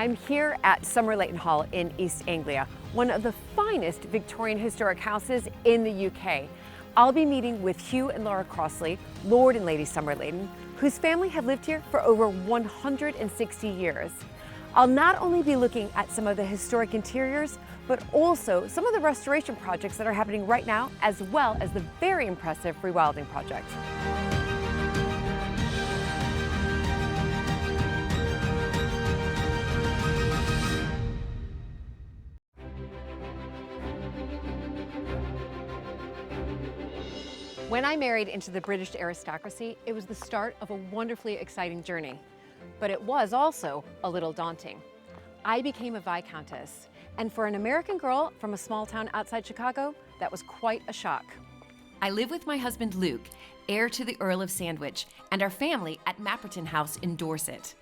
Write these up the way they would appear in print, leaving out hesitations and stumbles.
I'm here at Somerletyon Hall in East Anglia, one of the finest Victorian historic houses in the UK. I'll be meeting with Hugh and Laura Crossley, Lord and Lady Somerleyton, whose family have lived here for over 160 years. I'll not only be looking at some of the historic interiors, but also some of the restoration projects that are happening right now, as well as the very impressive Rewilding project. When I married into the British aristocracy, it was the start of a wonderfully exciting journey. But it was also a little daunting. I became a Viscountess, and for an American girl from a small town outside Chicago, that was quite a shock. I live with my husband Luke, heir to the Earl of Sandwich, and our family at Mapperton House in Dorset.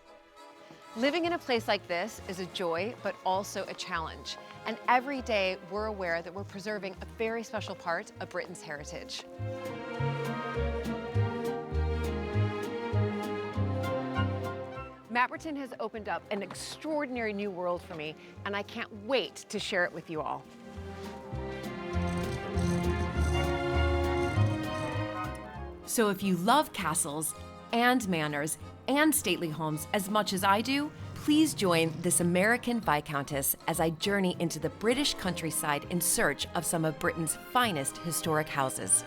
Living in a place like this is a joy, but also a challenge. And every day we're aware that we're preserving a very special part of Britain's heritage. Mapperton has opened up an extraordinary new world for me, and I can't wait to share it with you all. So if you love castles and manors and stately homes as much as I do, please join this American Viscountess as I journey into the British countryside in search of some of Britain's finest historic houses.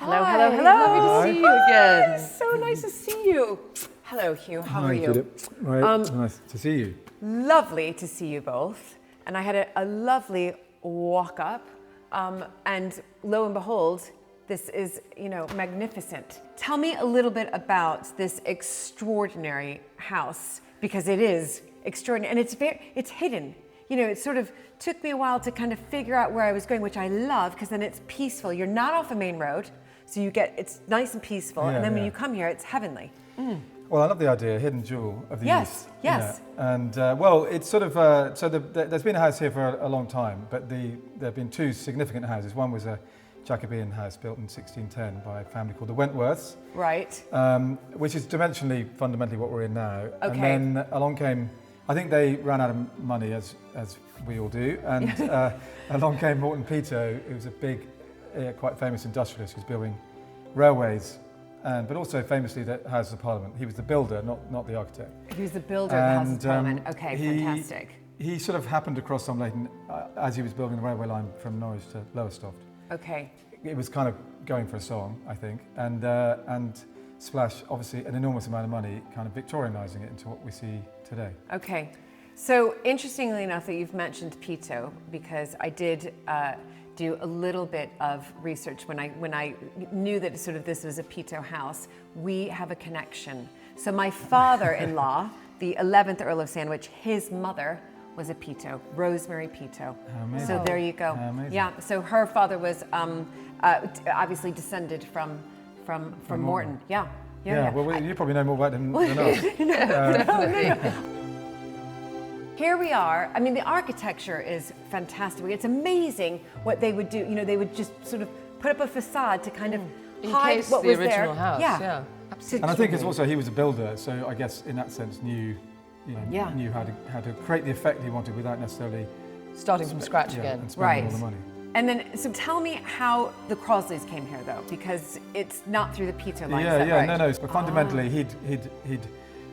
Hello, hello, hello. Lovely to see you again. So nice to see you. Hello, Hugh. How are you? Right, nice to see you. Lovely to see you both. And I had a lovely walk up, and lo and behold, this is, magnificent. Tell me a little bit about this extraordinary house, because it is extraordinary, and it's hidden. It sort of took me a while to kind of figure out where I was going, which I love, because then it's peaceful. You're not off a main road, so it's nice and peaceful, and then when you come here, it's heavenly. Mm. Well, I love the idea, hidden jewel of the East. Yes. And it's sort of, there's been a house here for a long time, but there have been two significant houses. One was a Jacobean house built in 1610 by a family called the Wentworths. Right. Which is dimensionally, fundamentally what we're in now. Okay. And then along came, I think they ran out of money, as we all do, and along came Morton Peto, who was a big, quite famous industrialist who's building railways, but also famously the Houses of Parliament. He was the builder, not the architect. He was the builder of the Houses of Parliament. Okay, fantastic. He sort of happened across Somerleyton as he was building the railway line from Norwich to Lowestoft. Okay. It was kind of going for a song, I think, and Splash, obviously an enormous amount of money, kind of Victorianising it into what we see today. Okay. So interestingly enough that you've mentioned Peto, because I did do a little bit of research when I knew that sort of this was a Peto house. We have a connection. So my father-in-law, the 11th Earl of Sandwich, his mother was a Peto, Rosemary Peto. Amazing. So there you go. Amazing. Yeah. So her father was obviously descended from Morton. Yeah. Well, you probably know more about him than us. No. Here we are. I mean, the architecture is fantastic. It's amazing what they would do. They would just sort of put up a facade to kind of hide what was there. The original house. Yeah, absolutely. And I think it's also he was a builder, so I guess in that sense knew how to create the effect he wanted without necessarily starting from scratch again. And spending all the money. And then, so tell me how the Crosleys came here, though, because it's not through the Peto line. No. But fundamentally, he'd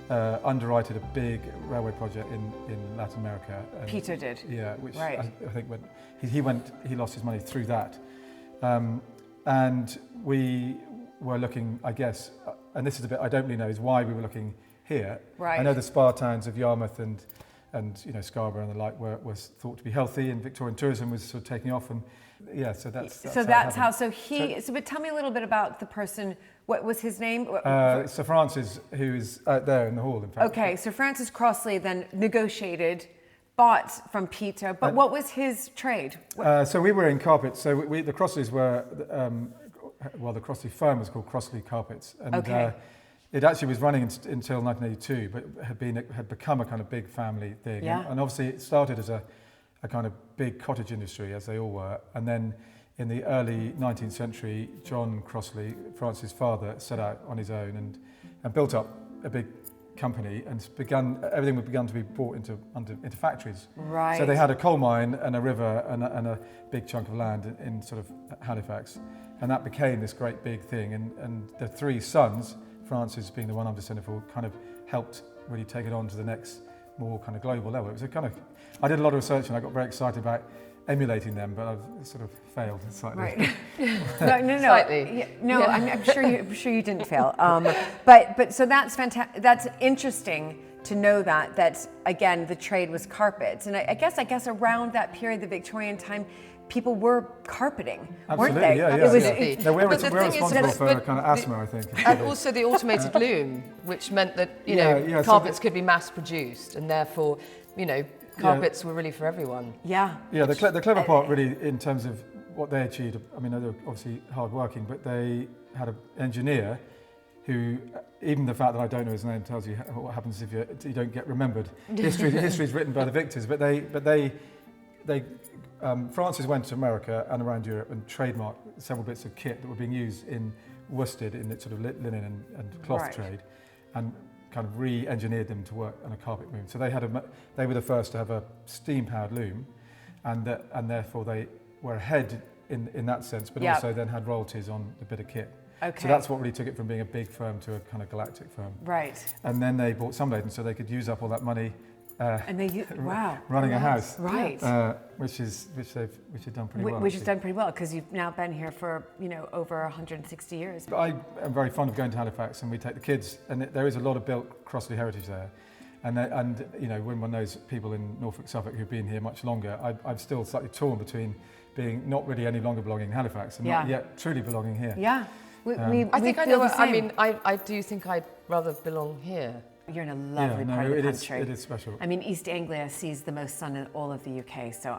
underwritten a big railway project in Latin America. Peto did. Yeah, which I think when he lost his money through that, and we were looking, I guess, and this is a bit I don't really know, is why we were looking here. Right. I know the spa towns of Yarmouth and Scarborough and the like was thought to be healthy, and Victorian tourism was sort of taking off, and so that's how. But tell me a little bit about the person. What was his name? Sir Francis, who is out there in the hall, in fact. Okay, so Francis Crossley then negotiated, bought from Peto, but what was his trade? So we were in carpets. So the Crossleys were, the Crossley firm was called Crossley Carpets, and it actually was running until 1982, but had become a kind of big family thing. Yeah. And obviously it started as a kind of big cottage industry, as they all were. And then in the early 19th century, John Crossley, Francis' father, set out on his own and built up a big company, and everything began to be brought into factories. Right. So they had a coal mine and a river and a big chunk of land in sort of Halifax, and that became this great big thing. And the three sons, Francis being the one I'm descended for, kind of helped really take it on to the next more kind of global level. It was I did a lot of research and I got very excited about emulating them, but I've sort of failed slightly. Right. No. Slightly. Yeah, no, yeah. I'm sure you didn't fail. But so that's fantastic. That's interesting to know that again the trade was carpets, and I guess around that period, the Victorian time, people were carpeting, Absolutely, weren't they? yeah. Absolutely. No, we're But the thing is responsible that- for but kind of asthma, I think. And also the automated loom, which meant that, you know, so carpets could be mass produced, and therefore, you know, carpets were really for everyone. Yeah. Yeah, the clever part really in terms of what they achieved, I mean, they were obviously hard working, but they had an engineer who, even the fact that I don't know his name tells you what happens if you don't get remembered. History is written by the victors, but Francis went to America and around Europe and trademarked several bits of kit that were being used in Worsted in the sort of linen and cloth trade, and kind of re-engineered them to work on a carpet loom. So they were the first to have a steam-powered loom, and therefore they were ahead in that sense, but also then had royalties on the bit of kit. Okay. So that's what really took it from being a big firm to a kind of galactic firm. Right. And then they bought Somerleyton so they could use up all that money running a house. Right. Which they've done pretty well. Which has done pretty well, because you've now been here for, over 160 years. But I am very fond of going to Halifax, and we take the kids, and there is a lot of built Crossley heritage there. And when one knows people in Norfolk, Suffolk who've been here much longer, I'm still slightly torn between being not really any longer belonging in Halifax and not yet truly belonging here. Yeah. I think I know. I mean, I do think I'd rather belong here. You're in a lovely part of the country. It is special. I mean, East Anglia sees the most sun in all of the UK, so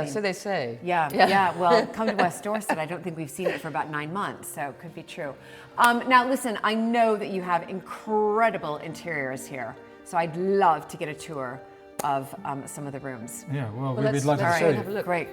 so they say. Yeah. Well, come to West Dorset. I don't think we've seen it for about 9 months, so it could be true. Now, listen, I know that you have incredible interiors here, so I'd love to get a tour of some of the rooms. Yeah, well let's we'd like to show you. have a look. Great.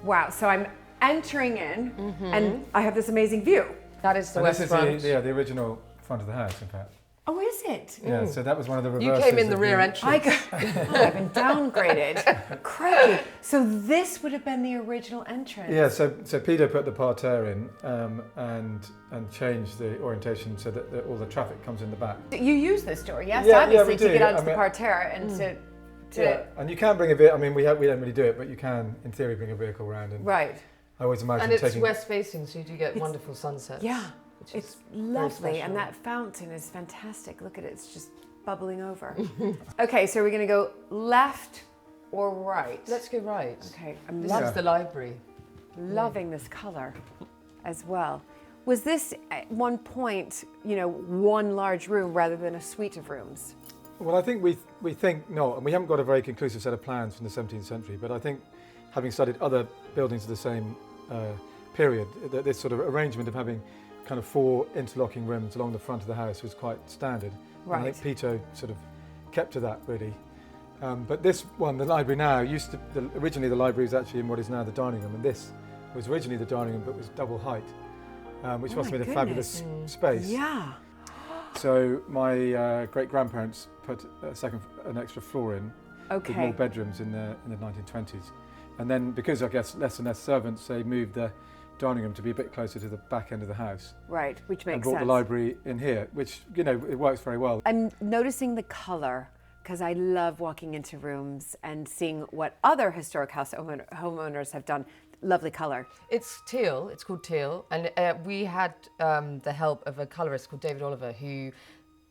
Wow, so I'm entering in, and I have this amazing view. That is the And west this front. is the original front of the house, in fact. Oh, is it? Yeah, so that was one of the You reverses. came in the of rear entrance. I've been downgraded. Crikey. So this would have been the original entrance. Yeah, so Peter put the parterre in and changed the orientation so that all the traffic comes in the back. You use this door, yes? Yeah, Obviously, we to do. get onto the parterre and to Yeah, and you can bring a vehicle. I mean, we don't really do it, but you can, in theory, bring a vehicle around. And right. I always imagine And it's taking. west facing, so you do get wonderful sunsets. Yeah, which it's is very lovely, special. and that fountain is fantastic. Look at it; it's just bubbling over. Okay, so we're going to go left or right? Let's go right. Okay, I'm This is the library. loving this color as well. Was this at one point, one large room rather than a suite of rooms? Well, I think we think not, and we haven't got a very conclusive set of plans from the 17th century. But I think, having studied other buildings of the same period, that this sort of arrangement of having kind of 4 interlocking rooms along the front of the house was quite standard. Right. And I think Peto sort of kept to that really. But this one, the library now, originally the library was actually in what is now the dining room, and this was originally the dining room but was double height, which must have been a fabulous space. Yeah. So my great-grandparents put an extra floor in with more bedrooms in the 1920s. And then because I guess less and less servants, they moved the dining room to be a bit closer to the back end of the house. Right, which makes and brought sense. the library in here, which, it works very well. I'm noticing the color because I love walking into rooms and seeing what other historic house homeowners have done. Lovely color. It's teal. It's called teal, and we had the help of a colorist called David Oliver, who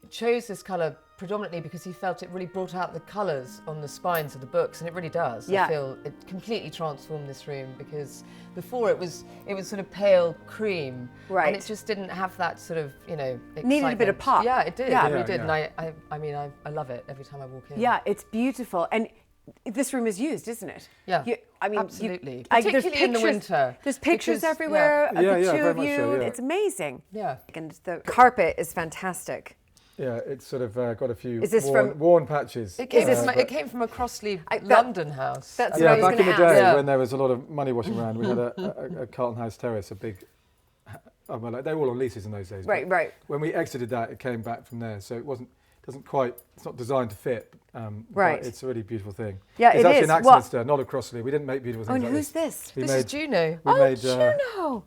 chose this colour predominantly because he felt it really brought out the colours on the spines of the books, and it really does. Yeah. I feel it completely transformed this room, because before it was sort of pale cream, Right. and it just didn't have that sort of, you know, Needed a bit of excitement. pop. Yeah, it did. Yeah. It really did. Yeah. And I mean, I love it every time I walk in. Yeah, it's beautiful. And this room is used, isn't it? Yeah, I mean, absolutely. there's Particularly in the pictures- winter. There's pictures because- everywhere of Yeah, the yeah, two very of much you. so, yeah. It's amazing. Yeah. And the carpet is fantastic. Yeah, it's sort of got a few Is this worn patches. It came, this from, it came from a Crossley London house. that's Yeah, what I was back in the gonna day ask. when there was a lot of money washing around, we had a Carlton House Terrace, a big. Well, they were all on leases in those days. Right, but right. When we exited that, it came back from there, so it's not designed to fit. Right. But it's a really beautiful thing. Yeah, it's it actually is. an What- Axminster, not a Crossley. We didn't make beautiful Oh, things and like who's this? We This made, is Juno. We made. Juno.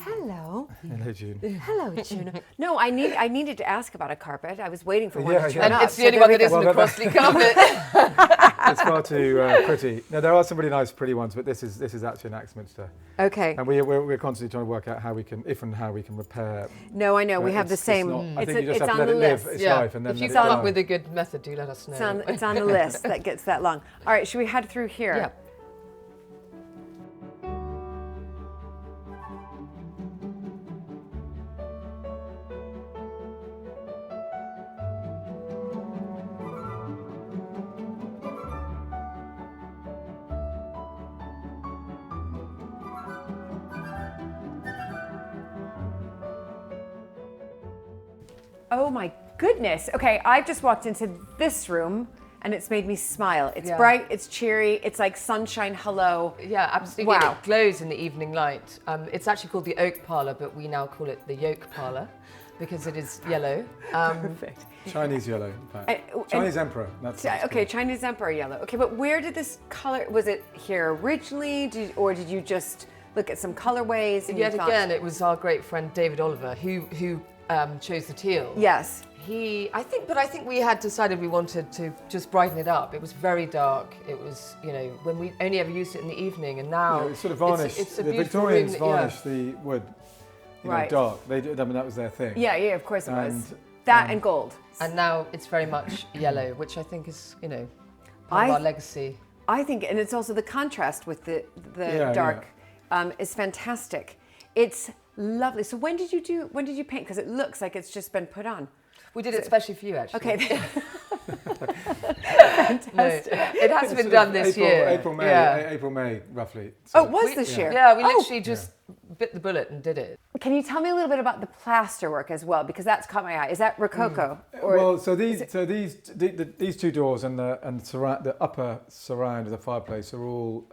Hello. Hello, June. Hello, Juno. No, I needed to ask about a carpet. I was waiting for one Yeah, to yeah. turn And up. it's the so only there one we that go. isn't a Crossley carpet. It's far too pretty. No, there are some really nice, pretty ones, but this is actually an Axminster, Okay. and we're constantly trying to work out how we can repair. No, I know. We have the It's same. not- I It's, think you just it's have on to the let it live list. its life, and then If let you it come die. up with a good method, do let us know. It's on the list that gets that long. All right, should we head through here? Yeah. Oh my goodness. Okay, I've just walked into this room and it's made me smile. It's Yeah. bright, it's cheery, it's like sunshine hello. Yeah, absolutely. Wow. It glows in the evening light. It's actually called the Oak Parlour, but we now call it the Yolk Parlour because it is yellow. Perfect. Chinese yellow, in fact. And- Chinese emperor. That's Okay, Chinese Emperor yellow. Okay, but where did this color, was it here originally, or did you just look at some colorways and Yet you thought, again, it was our great friend David Oliver who chose the teal. yes. I think we had decided we wanted to just brighten it up. It was very dark. It was, when we only ever used it in the evening, and now it's sort of varnished. It's a The beautiful Victorians room that- yeah. varnished the wood, Right. dark. They did. I mean, that was their thing. Yeah, of course it was. And, That and gold. And now it's very much yellow, which I think is, part I- of our legacy. I think, and it's also the contrast with the Yeah, dark is fantastic. It's lovely. So when did you paint? Because it looks like it's just been put on. We did it especially for you, actually. Okay. No, it has been done this year. April, May, Yeah. April, May, roughly. Oh, So- it was this year? Yeah, we Oh. literally just bit the bullet and did it. Can you tell me a little bit about the plaster work as well? Because that's caught my eye. Is that Rococo? Well, so these two doors and the upper surround of the fireplace are all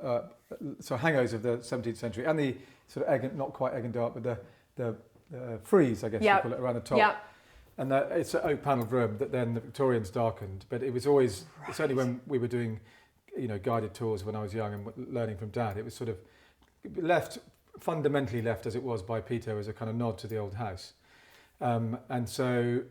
hangers of the 17th century, and the sort of not quite egg and dark, but the frieze, I guess you call it, around the top. Yeah. And it's an oak panelled room that then the Victorians darkened. But it was always, certainly when we were doing, guided tours when I was young and learning from Dad, it was sort of fundamentally left as it was by Peter as a kind of nod to the old house. And so,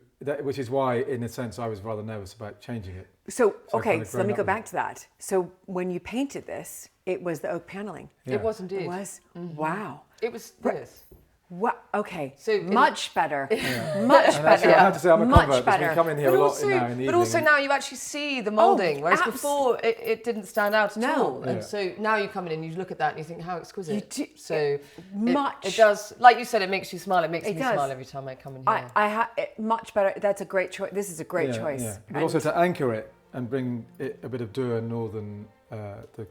which is why, in a sense, I was rather nervous about changing it. So So I've kind of so let me grown go up back to that. So when you painted this, it was the oak paneling. Yeah. It was indeed. It was? Wow. It was this. Wow. Okay. So much better. Much And better. actually, I have to say, I'm a Much convert because better. we come in here But a lot also, now in the evening. but also now you actually see the moulding, whereas abs- before it didn't stand out at No. all. And Yeah. so now you come in and you look at that and you think, how exquisite. You do- So much. It does, like you said, it makes you smile. It makes It me does. smile every time I come in here. I have much better. That's a great choice. This is a great choice. Yeah. But And- also to anchor it and bring it a bit of Dour northern.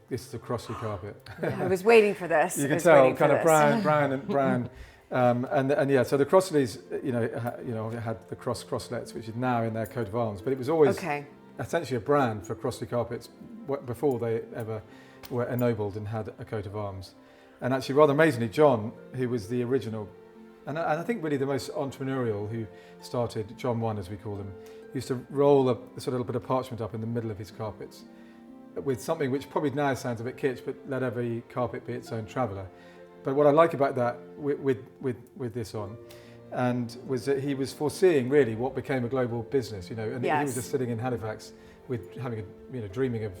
This is the Crossley carpet. I was waiting for this. You I can was tell, waiting for kind of this. brown. And yeah, so the Crossleys, had the crosslets, which is now in their coat of arms, but it was always Okay. essentially a brand for Crossley carpets before they ever were ennobled and had a coat of arms. And actually, rather amazingly, John, who was the original, and I think really the most entrepreneurial who started, John 1 as we call him, used to roll a sort of little bit of parchment up in the middle of his carpets with something which probably now sounds a bit kitsch, but let every carpet be its own traveller. But what I like about that with this on, and was that he was foreseeing really what became a global business, and he Yes. was just sitting in Halifax with having dreaming of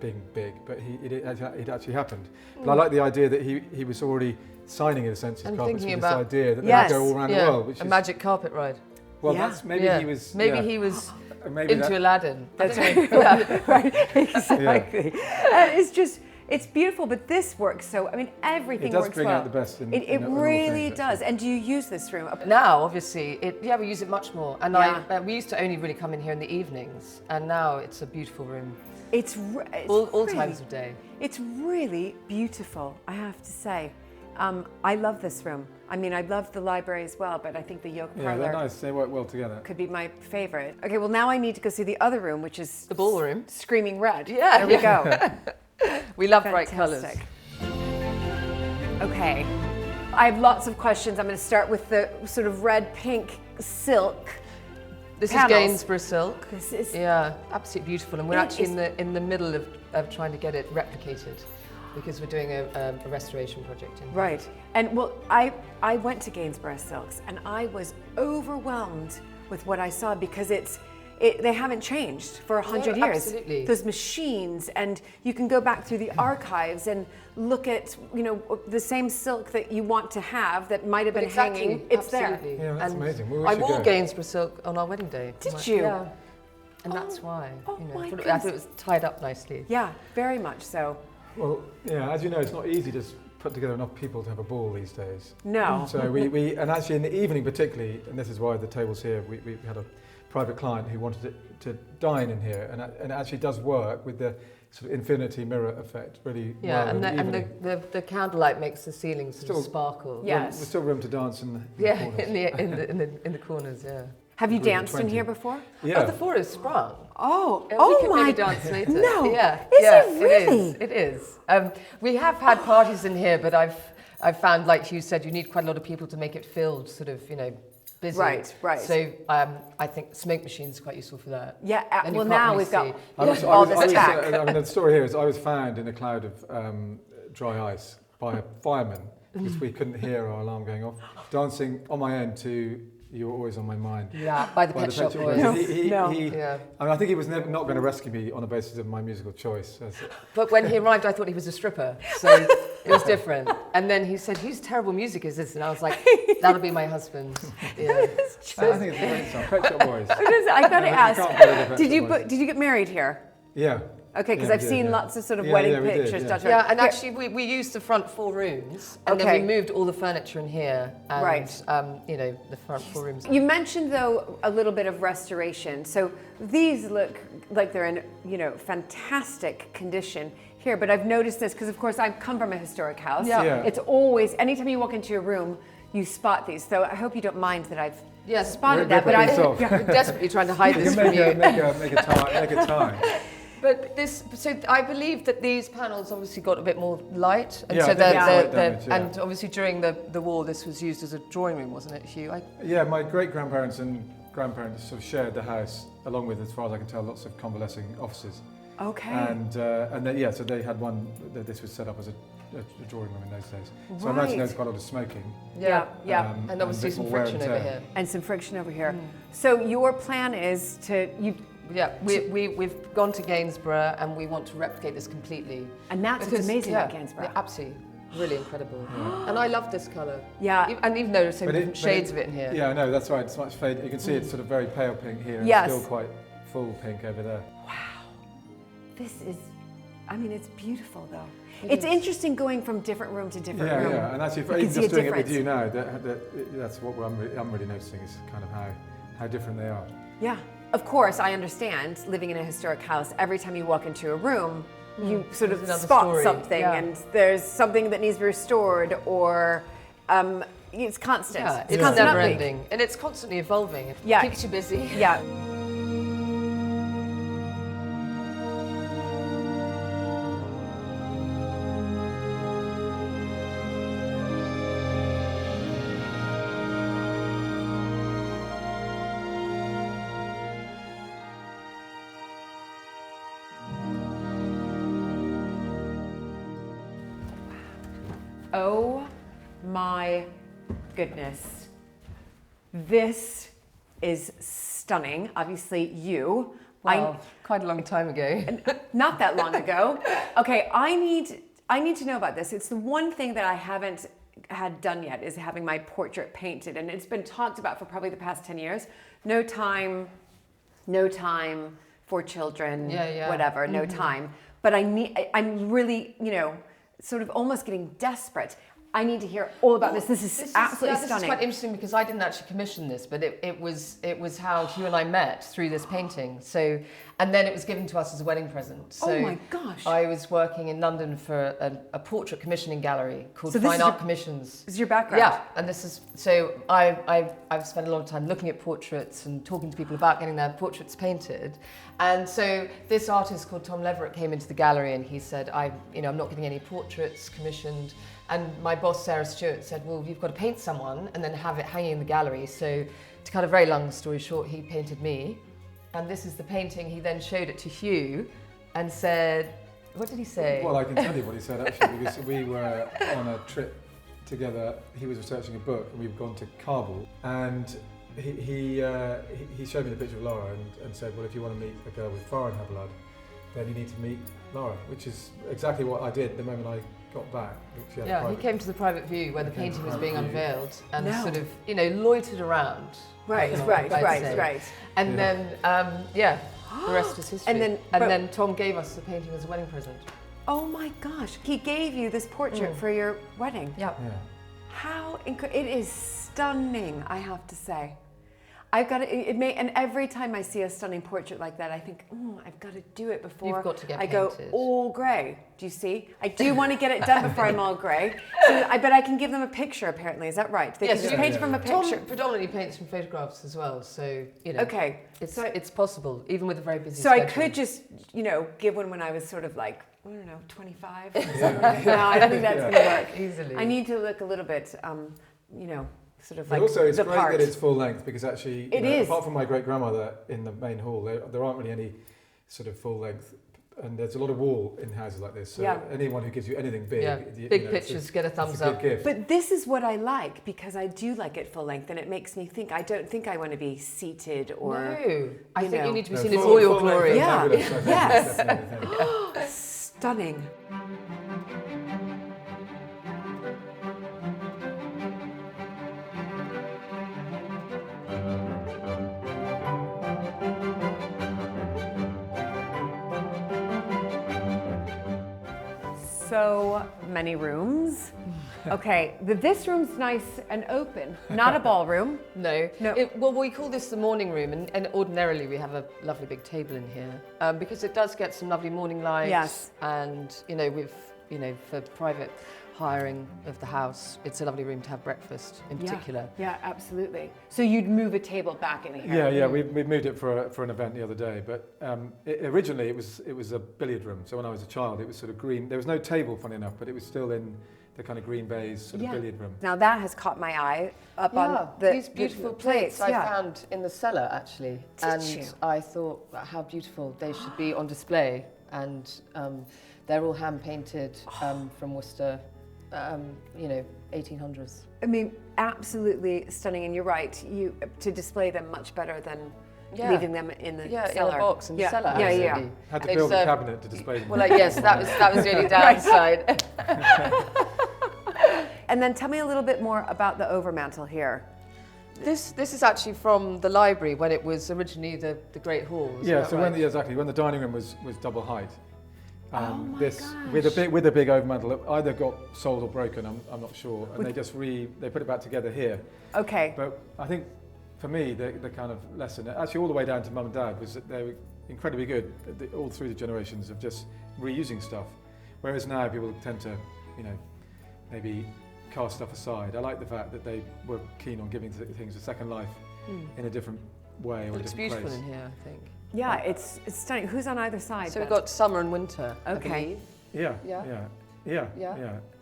being big, but it actually happened. But I like the idea that he was already signing in a sense his And carpets with thinking this about- idea that Yes. they would go all around the world, which a is magic carpet ride. Well, Yeah. that's maybe he was. Maybe yeah. he was Maybe into that- Aladdin. That's right. Yeah, right. Exactly. It's just, it's beautiful, but this works so, I mean, everything It does works bring well. out the best in It all really things, does. And do you use this room? Now, obviously, we use it much more. And Yeah. we used to only really come in here in the evenings, and now it's a beautiful room. It's All really, times of day. It's really beautiful, I have to say. I love this room. I mean, I love the library as well, but I think the yoke Yeah, parlor they're nice. They work well together. could be my favorite. Okay, well now I need to go see the other room, which is The ballroom. screaming red. Yeah, There we go. We love bright colours. Fantastic. Okay, I have lots of questions. I'm going to start with the sort of red-pink silk. This Panels. is Gainsborough silk. This is Yeah, absolutely beautiful. And we're It actually is- in the middle of trying to get it replicated because we're doing a restoration project in right. And well, I went to Gainsborough Silks and I was overwhelmed with what I saw because they haven't changed for 100 No, years. absolutely. Those machines, and you can go back through the archives and look at, the same silk that you want to have that might have been hanging. It's absolutely. there. Yeah, that's And amazing. Well, we I should wore go. Gainsborough silk on our wedding day. Did you? Yeah. And that's why. oh my I thought goodness. it was tied up nicely. Yeah, very much so. Well, yeah, as you know, it's not easy to put together enough people to have a ball these days. No. So we and actually in the evening particularly, and this is why the table's here, we had a private client who wanted to dine in here, and it actually does work with the sort of infinity mirror effect really Yeah, well in and, the the, evening. and the candlelight makes the ceiling sort of Still- sparkle. Yeah. There's still room to dance in the Yeah, corners. in the corners, yeah. Have you Room danced in 20. here before? Yeah. Oh, the floor is sprung. Oh, We can my! maybe dance later. No, Yeah. is yeah, it really? It is. We have had parties in here, but I've found, like you said, you need quite a lot of people to make it filled, sort of, busy. Right, right. So I think smoke machines are quite useful for that. Yeah. Then you Well, can't now really we've got see. all this tack. I mean, the story here is I was found in a cloud of dry ice by a fireman because we couldn't hear our alarm going off, dancing on my own to "You're Always on My Mind." Yeah, by the By Pet the Shop Pet Shop Boys. Boys. No. Yeah. I mean, I think he was never, not going to rescue me on the basis of my musical choice. But when he arrived, I thought he was a stripper, so it was different. And then he said, "Whose terrible music is this?" And I was like, "That'll be my husband." Yeah. I think it's a great song. Pet Shop Boys. I got to You ask. can't beat the Pet Did Shop you Boys. did you get married here? Yeah. Okay, because Yeah, I've we did, seen yeah. lots of sort of Yeah, wedding yeah, we did, pictures. yeah. Dr. Yeah, and Here- actually we used the front 4 rooms, and Okay. then we moved all the furniture in here, and Right. the front 4 rooms. You mentioned though a little bit of restoration. So these look like they're in fantastic condition here. But I've noticed this because of course I come from a historic house. Yeah. Yeah. It's always anytime you walk into a room, you spot these. So I hope you don't mind that I've Yes, spotted Rip that. But it yourself. We're desperately trying to hide You this can from you. make a time. But so I believe that these panels obviously got a bit more light, and Yeah, so I think it's light they're damage, yeah. and obviously during the war this was used as a drawing room, wasn't it, Hugh? Yeah, my great-grandparents and grandparents sort of shared the house, along with, as far as I can tell, lots of convalescing offices. okay. And then, yeah, so they had one, this was set up as a drawing room in those days. So I imagine Right. there's quite a lot of smoking. Yeah. and obviously a bit some more wear friction and over tear. here. And some friction over here. So your plan is to Yeah, we've gone to Gainsborough and we want to replicate this completely. and that's what's Because, amazing yeah, about Gainsborough. yeah, absolutely, really incredible. And I love this colour. Yeah. And even though there's so But different shades of it in here. Yeah, I know, that's right. It's much fade. You can see it's sort of very pale pink here, and Yes. still quite full pink over there. This is, I mean, it's beautiful though. It It's is. interesting going from different room to different Yeah, room. yeah, and actually, You can even see just a doing it with difference. you now, that's what I'm really noticing is kind of how different they are. Yeah. Of course, I understand living in a historic house, every time you walk into a room, you sort of There's another spot story, something yeah. and there's something that needs to be restored or it's constant. Yeah, it's constant never upbeat. ending. And it's constantly evolving. It Yeah. keeps you busy. Yeah. Oh my goodness. This is stunning. Obviously, you. Wow, quite a long time ago. Not that long ago. Okay, I need to know about this. It's the one thing that I haven't had done yet is having my portrait painted, and it's been talked about for probably the past 10 years. No time for children, whatever, no time. But I'm really, sort of almost getting desperate. I need to hear all about this. This is absolutely stunning. This is quite interesting because I didn't actually commission this, but it was how Hugh and I met through this painting. So, and then it was given to us as a wedding present. So oh my gosh! I was working in London for a portrait commissioning gallery called Fine Art Commissions. This is your background. Yeah, and this is so I've spent a lot of time looking at portraits and talking to people about getting their portraits painted. And so this artist called Tom Leverett came into the gallery and he said, I'm not getting any portraits commissioned. And my boss, Sarah Stewart, said, well, you've got to paint someone and then have it hanging in the gallery. So to cut a very long story short, he painted me. And this is the painting. He then showed it to Hugh and said, what did he say? Well, I can tell you what he said, actually, because we were on a trip together. He was researching a book and we've gone to Kabul. And he showed me the picture of Laura and said, well, if you want to meet a girl with foreign her blood, then you need to meet Laura, which is exactly what I did the moment I got back. He came to the private view where the painting was being unveiled and sort of, loitered around. Right. And then, the rest is history. And then Tom gave us the painting as a wedding present. Oh my gosh! He gave you this portrait for your wedding. Yeah. How it is stunning, I have to say. I've got to, and every time I see a stunning portrait like that, I think, I've got to do it before You've got to get I painted. go all grey. Do you see? I do want to get it done before I'm all grey. So I bet I can give them a picture, apparently. Is that right? They can just paint from a picture. Tom predominantly paints from photographs as well, so, Okay. It's possible, even with a very busy So schedule. I could just, give one when I was sort of like, I don't know, 25 or something. No, I don't think that's going to work. Easily. I need to look a little bit, sort of But like also, it's the great part. that it's full length because actually, It is. apart from my great grandmother in the main hall, there aren't really any sort of full length, and there's a lot of wall in houses like this. So anyone who gives you anything big, big pictures get a thumbs up. Gift. But this is what I like because I do like it full length, and it makes me think. I don't think I want to be seated or. No, I think you need to be seen in full all your length glory. is Yeah. fabulous, I think. Yes. Definitely. Stunning. So many rooms. Okay, this room's nice and open, not a ballroom. No. No. Well, we call this the morning room, and ordinarily we have a lovely big table in here because it does get some lovely morning lights. Yes. And for private hiring of the house, it's a lovely room to have breakfast in particular. Yeah, absolutely. So you'd move a table back in here. Yeah. We moved it for an event the other day, but originally it was a billiard room. So when I was a child, it was sort of green. There was no table, funny enough, but it was still in the kind of green baize sort of billiard room. Now that has caught my eye up on these beautiful plates I yeah. found in the cellar actually, you? I thought how beautiful they should be on display, and they're all hand painted from Worcester, 1800s. I mean, absolutely stunning, and you're right. You to display them much better than leaving them in the cellar. In a box in the cellar. Yeah. Had to build a cabinet to display them. Well, yes, that was the only downside. And then tell me a little bit more about the overmantel here. This is actually from the library when it was originally the Great Hall. So when the dining room was double height, with a big overmantel, it either got sold or broken. I'm not sure, and they put it back together here. Okay. But I think for me the kind of lesson, actually all the way down to mum and dad, was that they were incredibly good all through the generations of just reusing stuff, whereas now people tend to, maybe cast stuff aside. I like the fact that they were keen on giving things a second life in a different way or a different place. It looks beautiful in here, I think. Yeah, it's stunning. Who's on either side? So we've got summer and winter. Okay. I Yeah.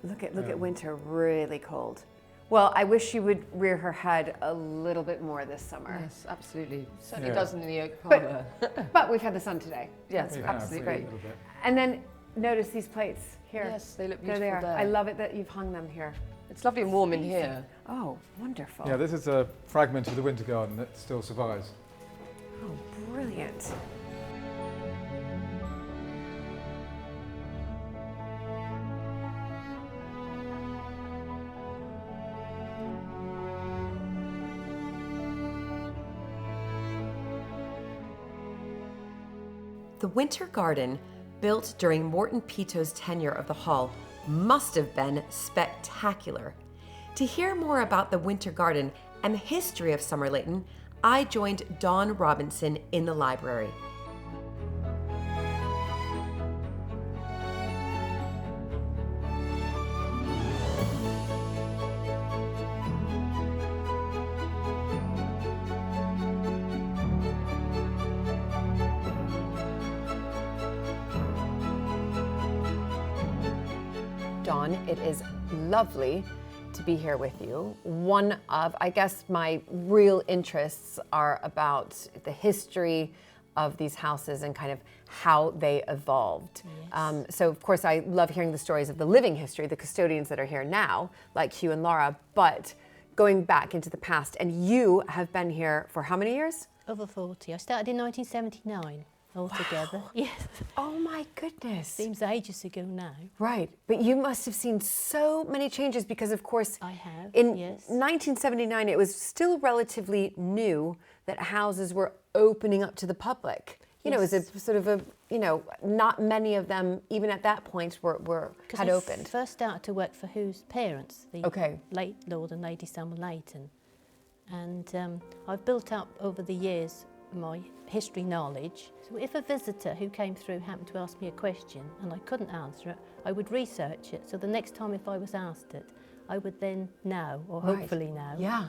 Look at winter, really cold. Well, I wish she would rear her head a little bit more this summer. Yes, absolutely. Certainly does in the oak But- parlour. But we've had the sun today. Yes, absolutely great. great. And then notice these plates here. Yes, they look They're beautiful there. there. I love it that you've hung them here. It's lovely and warm in here. Oh, wonderful. Yeah, this is a fragment of the winter garden that still survives. Oh, brilliant. The winter garden, built during Morton Pito's tenure of the Hall, must have been spectacular. To hear more about the winter garden and the history of Somerleyton, I joined Dawn Robinson in the library. Dawn, it is lovely to be here with you. One of, I guess, my real interests are about the history of these houses and kind of how they evolved. Yes. So of course I love hearing the stories of the living history, the custodians that are here now, like Hugh and Laura, but going back into the past, and you have been here for how many years? Over 40. I started in 1979 altogether. Wow. Yes. Oh my goodness. Seems ages ago now. Right, but you must have seen so many changes because of course I have, in yes. 1979 it was still relatively new that houses were opening up to the public. You know, it was a sort of a, you know, not many of them even at that point had opened. I first started to work for Who's parents, the late Lord and Lady Somerleyton. And I've built up over the years my history knowledge. So if a visitor who came through happened to ask me a question and I couldn't answer it, I would research it. So the next time if I was asked it, I would then know, or hopefully know. Yeah.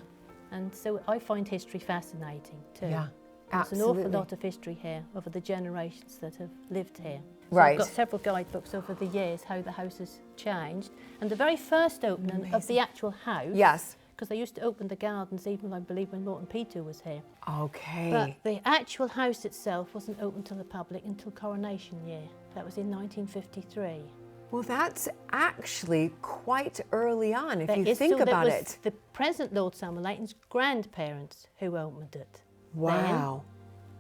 And so I find history fascinating too. Yeah, There's an absolutely. awful lot of history here over the generations that have lived here. So Right. I've got several guidebooks over the years how the house has changed. And the very first opening of the actual house, Yes. because they used to open the gardens even, I believe, when Morton Pito was here. Okay. But the actual house itself wasn't open to the public until Coronation year. That was in 1953. Well, that's actually quite early on if There you is- think so that about was it. the present Lord Somerleyton's grandparents who opened it. Wow.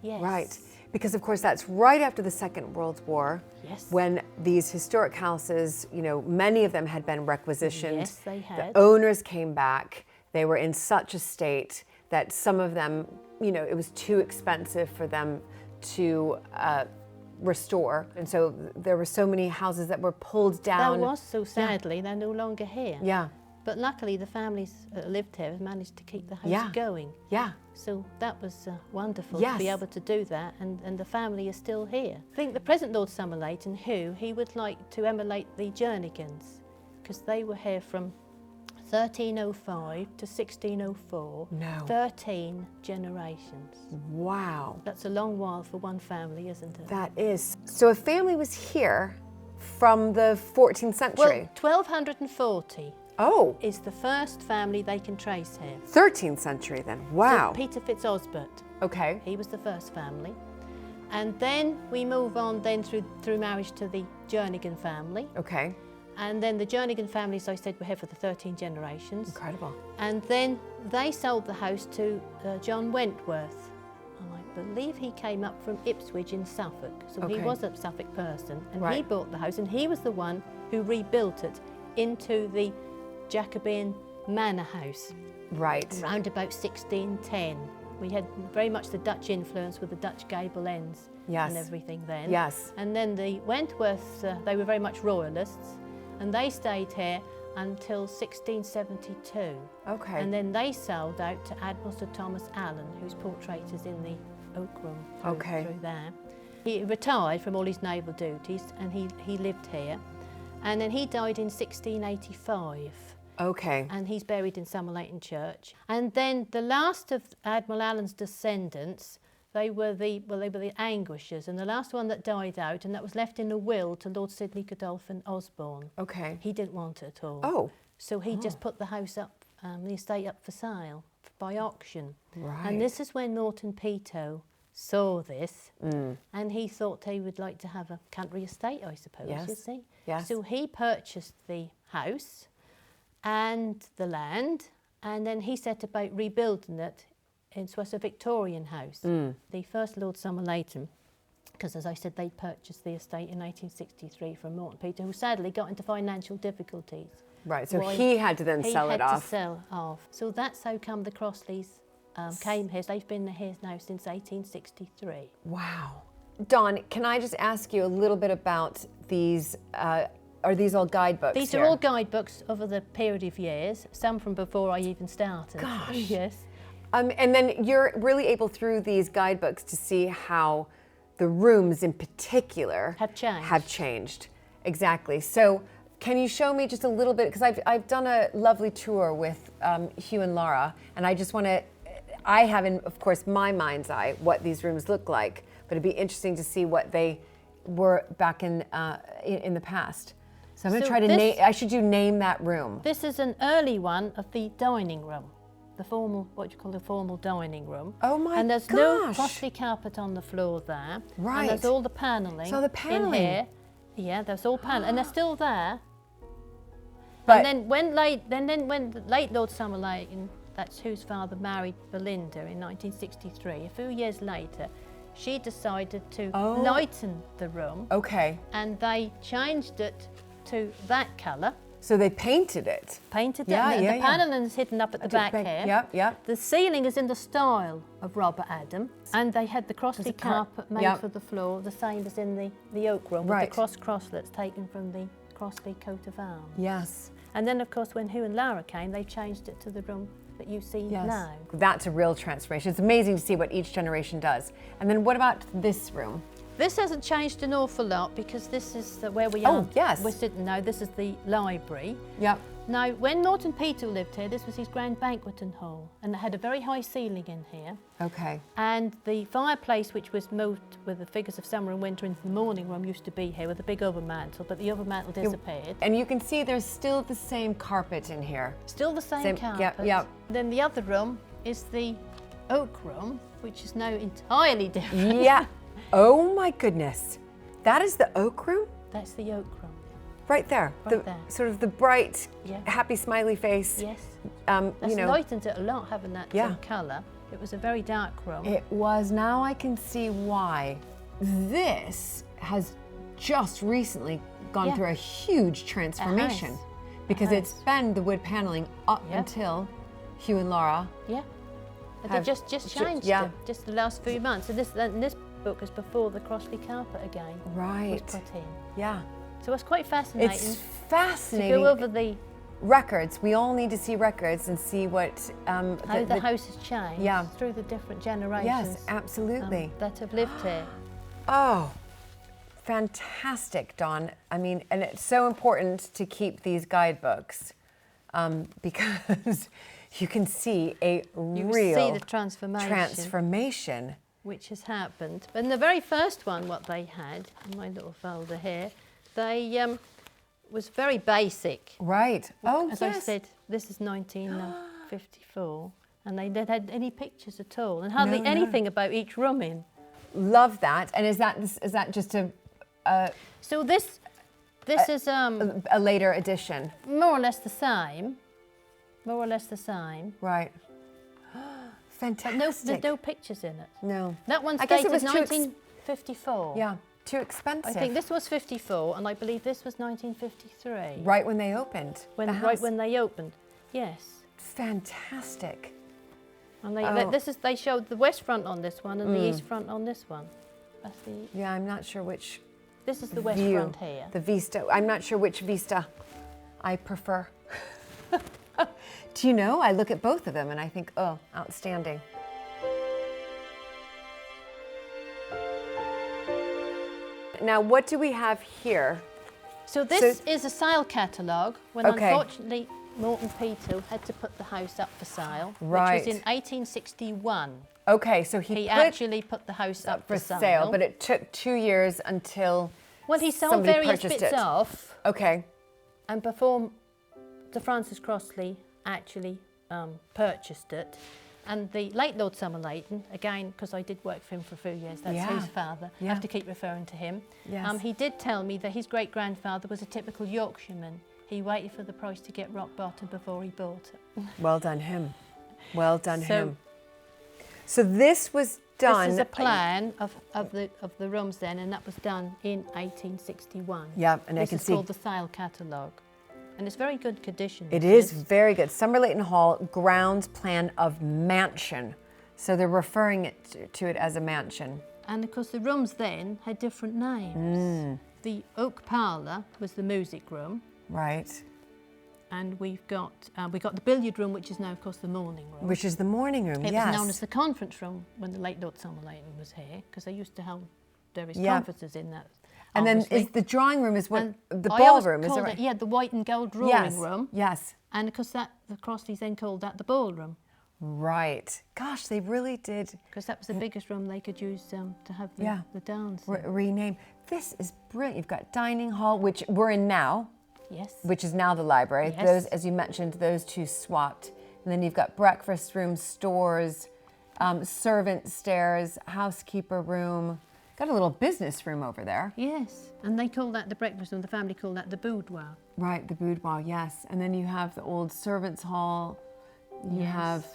Then, yes. Right. Because of course that's right after the Second World War. Yes. When these historic houses, you know, many of them had been requisitioned. Yes, they had. The owners came back. They were in such a state that some of them, you know, it was too expensive for them to restore. And so there were so many houses that were pulled down. There was, so sadly, they're no longer here. Yeah. But luckily the families that lived here have managed to keep the house Yeah. going. Yeah. So that was wonderful Yes. to be able to do that, and the family is still here. I think the present Lord Somerleyton, he would like to emulate the Jernigans, because they were here from 1305 to 1604. No. 13 generations. Wow. That's a long while for one family, isn't it? That is. So a family was here from the 14th century. Well, 1240 Oh, is the first family they can trace here. 13th century then. Wow. So Peter Fitzosbert, Okay. he was the first family. And then we move on then through marriage to the Jernigan family. Okay. And then the Jernigan family, as I said, were here for the 13 generations. Incredible. And then they sold the house to John Wentworth. And I believe he came up from Ipswich in Suffolk. So he Okay. was a Suffolk person. And he Right. bought the house, and he was the one who rebuilt it into the Jacobean manor house Right. around about 1610. We had very much the Dutch influence with the Dutch gable ends Yes. and everything then. Yes. And then the Wentworths, they were very much royalists, and they stayed here until 1672. Okay. And then they sold out to Admiral Sir Thomas Allen, whose portrait is in the oak room through there. He retired from all his naval duties, and he lived here. And then he died in 1685. Okay. And he's buried in Somerleyton Church. And then the last of Admiral Allen's descendants, they were the Anguishers, and the last one that died out, and that was left in a will to Lord Sidney Godolphin Osborne. Okay. He didn't want it at all. Oh. So he just put the house up, the estate up for sale by auction. Right. And this is when Morton Pito saw this, and he thought he would like to have a country estate, I suppose, Yes. you see. Yes. So he purchased the house and the land, and then he set about rebuilding it into a Victorian house. The first Lord Somerleyton, because as I said, they purchased the estate in 1863 from Morton Pito, who sadly got into financial difficulties. Right. So Why he had to then sell it He had off. to sell off. So that's how come the Crossleys came here. They've been here now since 1863. Wow. Dawn, can I just ask you a little bit about these? Are these all guidebooks? These are all guidebooks over the period of years, some from before I even started. Gosh. Yes. And then you're really able through these guidebooks to see how the rooms in particular have changed. Exactly. So can you show me just a little bit, because I've done a lovely tour with Hugh and Laura, and I just want to, I have in, of course, my mind's eye what these rooms look like, but it'd be interesting to see what they were back in the past. So I'm going to try to name, I should name that room. This is an early one of the dining room, the formal, what you call the formal dining room. Oh my gosh. And there's no costly carpet on the floor there. Right. And there's all the panelling in here. Yeah, there's all panel, and they're still there. But and then when late Lord Somerleyton, that's whose father married Belinda in 1963, a few years later, she decided to lighten the room. Okay. And they changed it to that colour. So they painted it. Painted it. The panelling's hidden up at the back here. Yep, yep. The ceiling is in the style of Robert Adam, and they had the crossley carpet made for the floor, the same as in the oak room, with the crosslets taken from the crossley coat of arms. Yes. And then, of course, when Hugh and Laura came, they changed it to the room that you see now. That's a real transformation. It's amazing to see what each generation does. And then what about this room? This hasn't changed an awful lot, because this is where we are. Oh, yes. We're sitting now. This is the library. Yep. Now, when Norton Peto lived here, this was his grand banqueting hall, and it had a very high ceiling in here. Okay. And the fireplace, which was moved with the figures of summer and winter into the morning room, used to be here with a big overmantel, but the overmantel disappeared. And you can see there's still the same carpet in here. Still the same carpet. Yep. Then the other room is the oak room, which is now entirely different. Yeah. Oh my goodness. That is the oak room? That's the oak room. Right there. Right there. Sort of the bright, happy, smiley face. Yes. That's lightened it a lot, having that colour. It was a very dark room. It was. Now I can see why. This has just recently gone through a huge transformation, because it's been the wood panelling up until Hugh and Laura. Yeah. They just changed it, just the last few months. And this book is before the crossley carpet again was put in. Yeah. So it's quite fascinating. It's fascinating. To go over the records. We all need to see records and see what how the house has changed through the different generations. Yes, absolutely. That have lived here. Oh, fantastic, Dawn. I mean, and it's so important to keep these guidebooks because you can see real transformation. Which has happened. But in the very first one, what they had, in my little folder here, they was very basic. Right. As I said, this is 1954, and they didn't have any pictures at all, and hardly anything about each room in. Love that. And is that just a? So this is a later edition. More or less the same. More or less the same. Right. Fantastic. But there's no pictures in it. No. That one's dated 1954. Yeah, too expensive. I think this was 54, and I believe this was 1953. Right when they opened. Right when they opened, yes. Fantastic. And they showed the west front on this one and the east front on this one. That's the. Yeah, I'm not sure which. This is the west front here. The vista. I'm not sure which vista I prefer. Do you know? I look at both of them and I think, oh, outstanding. Now, what do we have here? So this is a sale catalogue when unfortunately Norton Peto had to put the house up for sale, which was in 1861. Okay, so he actually put the house up for sale. But it took 2 years until he sold various bits off. Okay. And before Sir Francis Crossley actually purchased it. And the late Lord Somerleyton, again, because I did work for him for a few years, that's his father, I have to keep referring to him. Yes. He did tell me that his great-grandfather was a typical Yorkshireman. He waited for the price to get rock bottom before he bought it. Well done him. Well done him. So this was done... This is a plan of the rooms then, and that was done in 1861. Yeah, and I can see... This is called the sale catalogue. And it's very good condition. It is very good. Somerleyton Hall, grounds plan of mansion. So they're referring to it as a mansion. And of course the rooms then had different names. The oak parlour was the music room. Right. And we got the billiard room, which is now of course the morning room. Which is the morning room, It yes. was known as the conference room when the late Lord Somerleyton was here, because they used to hold various conferences in that. And obviously. then is the drawing room is what, And the I always ballroom, is called it right? Yeah, the white and gold drawing room. Yes. And of course the Crosleys then called that the ballroom. Right. Gosh, they really did. Because that was the biggest room they could use to have the dance. Rename. This is brilliant. You've got dining hall, which we're in now. Yes. Which is now the library. Yes. Those, as you mentioned, those two swapped. And then you've got breakfast room, stores, servant stairs, housekeeper room. Got a little business room over there. Yes. And they call that the breakfast room. The family call that the boudoir. Right, the boudoir, yes. And then you have the old servants' hall. You have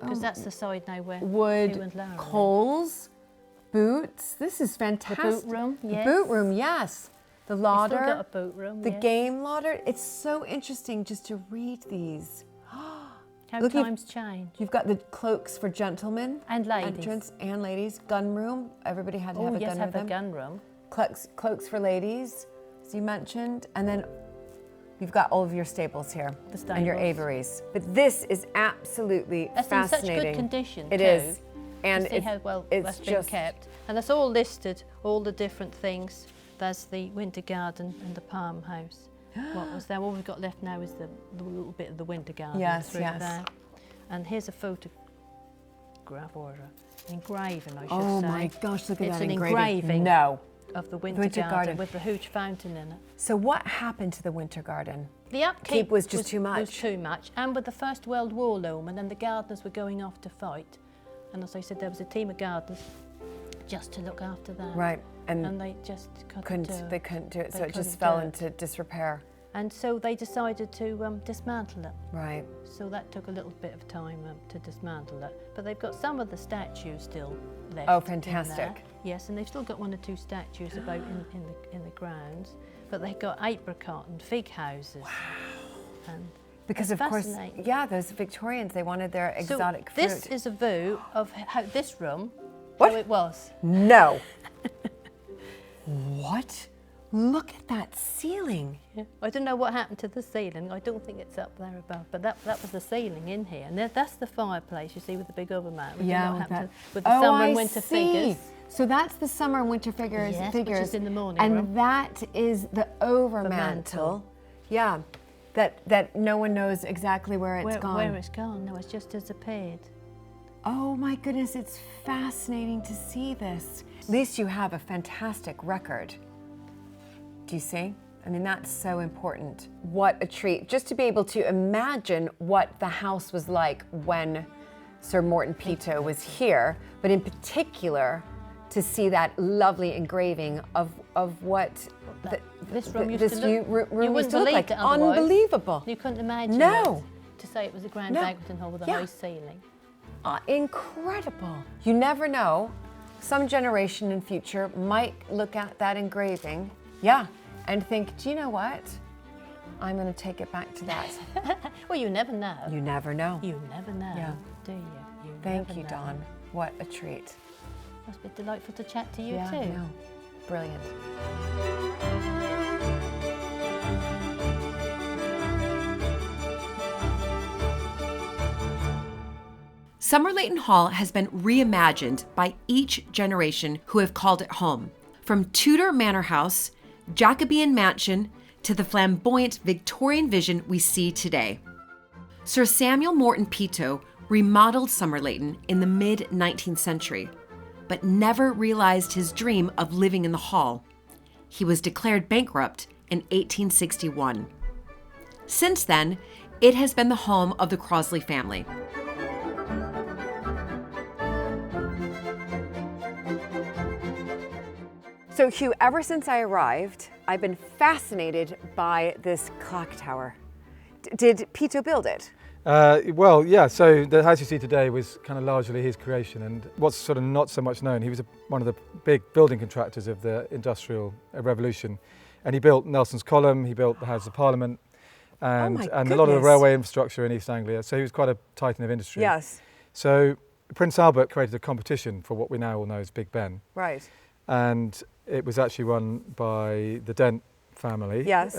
because that's the side now where wood, Hugh and Lara coals, boots. This is fantastic. The boot room, yes. The boot room, yes. The lauder. We've still got a boot room, The yes. game lauder. It's so interesting just to read these. How Look, times change. You've got the cloaks for gentlemen. And ladies. Entrance and ladies. Gun room. Everybody had to have a gun with them. a gun room. Cloaks for ladies, as you mentioned. And then you've got all of your stables here. The stables. And your aviaries. But this is absolutely That's fascinating. in such good condition It too. is. And to see how well it's that's been just kept. And that's all listed, all the different things. There's the winter garden and the palm house. What was there? All we've got left now is the little bit of the winter garden through there. And here's a photograph or an engraving, I should say. Oh my gosh, look at It's that an engraving. No. Of the winter garden with the huge fountain in it. So what happened to the winter garden? The upkeep was just too much. Was too much. And with the First World War looming and the gardeners were going off to fight. And as I said, there was a team of gardeners just to look after that. Right. And they just couldn't do it. They couldn't do it, so They it just couldn't fell do it. into disrepair. And so they decided to dismantle it. Right. So that took a little bit of time to dismantle it. But they've got some of the statues still left. Oh, in fantastic. there. Yes, and they've still got one or two statues about in the grounds. But they've got apricot and fig houses. Wow. And because of course, yeah, those Victorians, they wanted their exotic fruit. This is a view of how this room, What? how it was. No. What? Look at that ceiling. Yeah. I don't know what happened to the ceiling. I don't think it's up there above, but that was the ceiling in here. And that's the fireplace, you see, with the big oven mat. With the summer and winter figures. So that's the summer and winter figures. Yes, which is in the morning and room. that is the overmantel. Yeah, that no one knows exactly where it's gone. Where it's gone? No, it's just disappeared. Oh my goodness, it's fascinating to see this. At least you have a fantastic record. Do you see? I mean, that's so important. What a treat, just to be able to imagine what the house was like when Sir Morton Peto was here, but in particular, to see that lovely engraving of what this room used this to look. room You used wouldn't to look believe like. it otherwise. Unbelievable. You couldn't imagine No. it, to say it was a grand No. banqueting hall with a Yeah. high ceiling. Incredible. You never know. Some generation in future might look at that engraving, and think, do you know what? I'm going to take it back to that. Well, you never know. You never know. You never know, do you? Thank never you, know. Dawn. What a treat. Must be delightful to chat to you Yeah, too. I know. Brilliant. Somerleyton Hall has been reimagined by each generation who have called it home. From Tudor Manor House, Jacobean Mansion, to the flamboyant Victorian vision we see today. Sir Samuel Morton Peto remodeled Somerleyton in the mid-19th century, but never realized his dream of living in the hall. He was declared bankrupt in 1861. Since then, it has been the home of the Crosleigh family. So Hugh, ever since I arrived, I've been fascinated by this clock tower. Did Peto build it? Well, yeah, so the house you see today was kind of largely his creation, and what's sort of not so much known, he was one of the big building contractors of the Industrial Revolution, and he built Nelson's Column, he built the House of Parliament, and a lot of the railway infrastructure in East Anglia, so he was quite a titan of industry. Yes. So Prince Albert created a competition for what we now all know as Big Ben. Right. And it was actually run by the Dent family. Yes.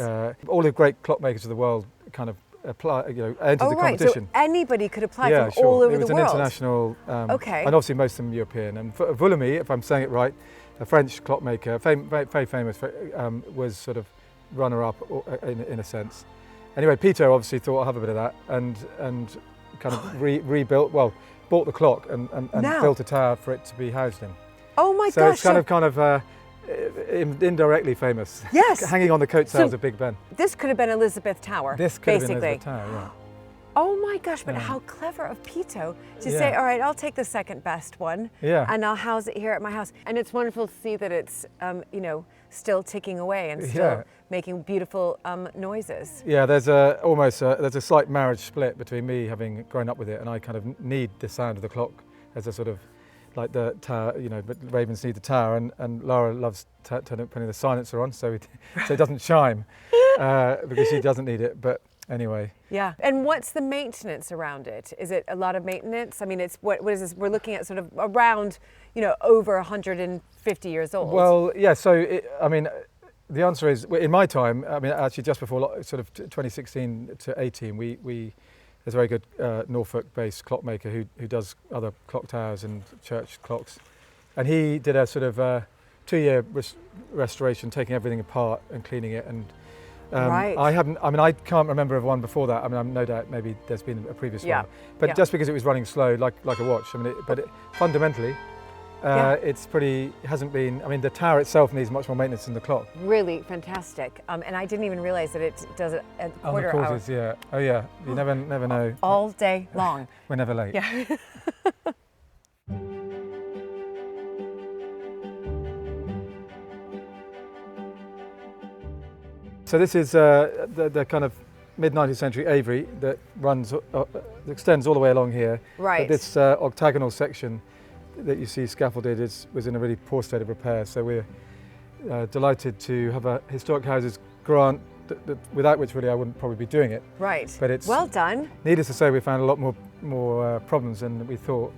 All the great clockmakers of the world kind of entered the competition. So anybody could apply from all over the world. It was an international, okay. And obviously most of them European. And Voullamy, if I'm saying it right, a French clockmaker, very famous, was sort of runner-up in a sense. Anyway, Peter obviously thought, I'll have a bit of that, and kind of rebuilt, well, bought the clock and built a tower for it to be housed in. Oh my gosh. So it's kind of indirectly famous. Yes. Hanging on the coattails of Big Ben. This could have been Elizabeth Tower. This could basically have been Elizabeth Tower, yeah. Oh my gosh, but how clever of Pito to say, all right, I'll take the second best one and I'll house it here at my house. And it's wonderful to see that it's, you know, still ticking away and still making beautiful noises. Yeah, there's a slight marriage split between me having grown up with it, and I kind of need the sound of the clock as a sort of, like the tower, you know, but ravens need the tower, and Lara loves putting the silencer on so it doesn't chime because she doesn't need it, but anyway. Yeah, and what's the maintenance around it? Is it a lot of maintenance? I mean, it's what is this? We're looking at sort of around, you know, over 150 years old. Well, yeah. So I mean, the answer is in my time. I mean, actually, just before sort of 2016 to 18, there's a very good Norfolk-based clockmaker who does other clock towers and church clocks, and he did a sort of 2-year restoration, taking everything apart and cleaning it and. Right. I can't remember of one before that. I mean, I'm no doubt maybe there's been a previous one. But just because it was running slow, like a watch. I mean, fundamentally, it hasn't been. I mean, the tower itself needs much more maintenance than the clock. Really fantastic. And I didn't even realize that it does it at the quarter hour. On the quarters, yeah. Oh yeah. You never know. All day long. We're never late. Yeah. So this is the kind of mid-19th century Avery that extends all the way along here. Right. But this octagonal section that you see scaffolded was in a really poor state of repair. So we're delighted to have a historic houses grant without which really I wouldn't probably be doing it. Right. But it's well done. Needless to say, we found a lot more problems than we thought.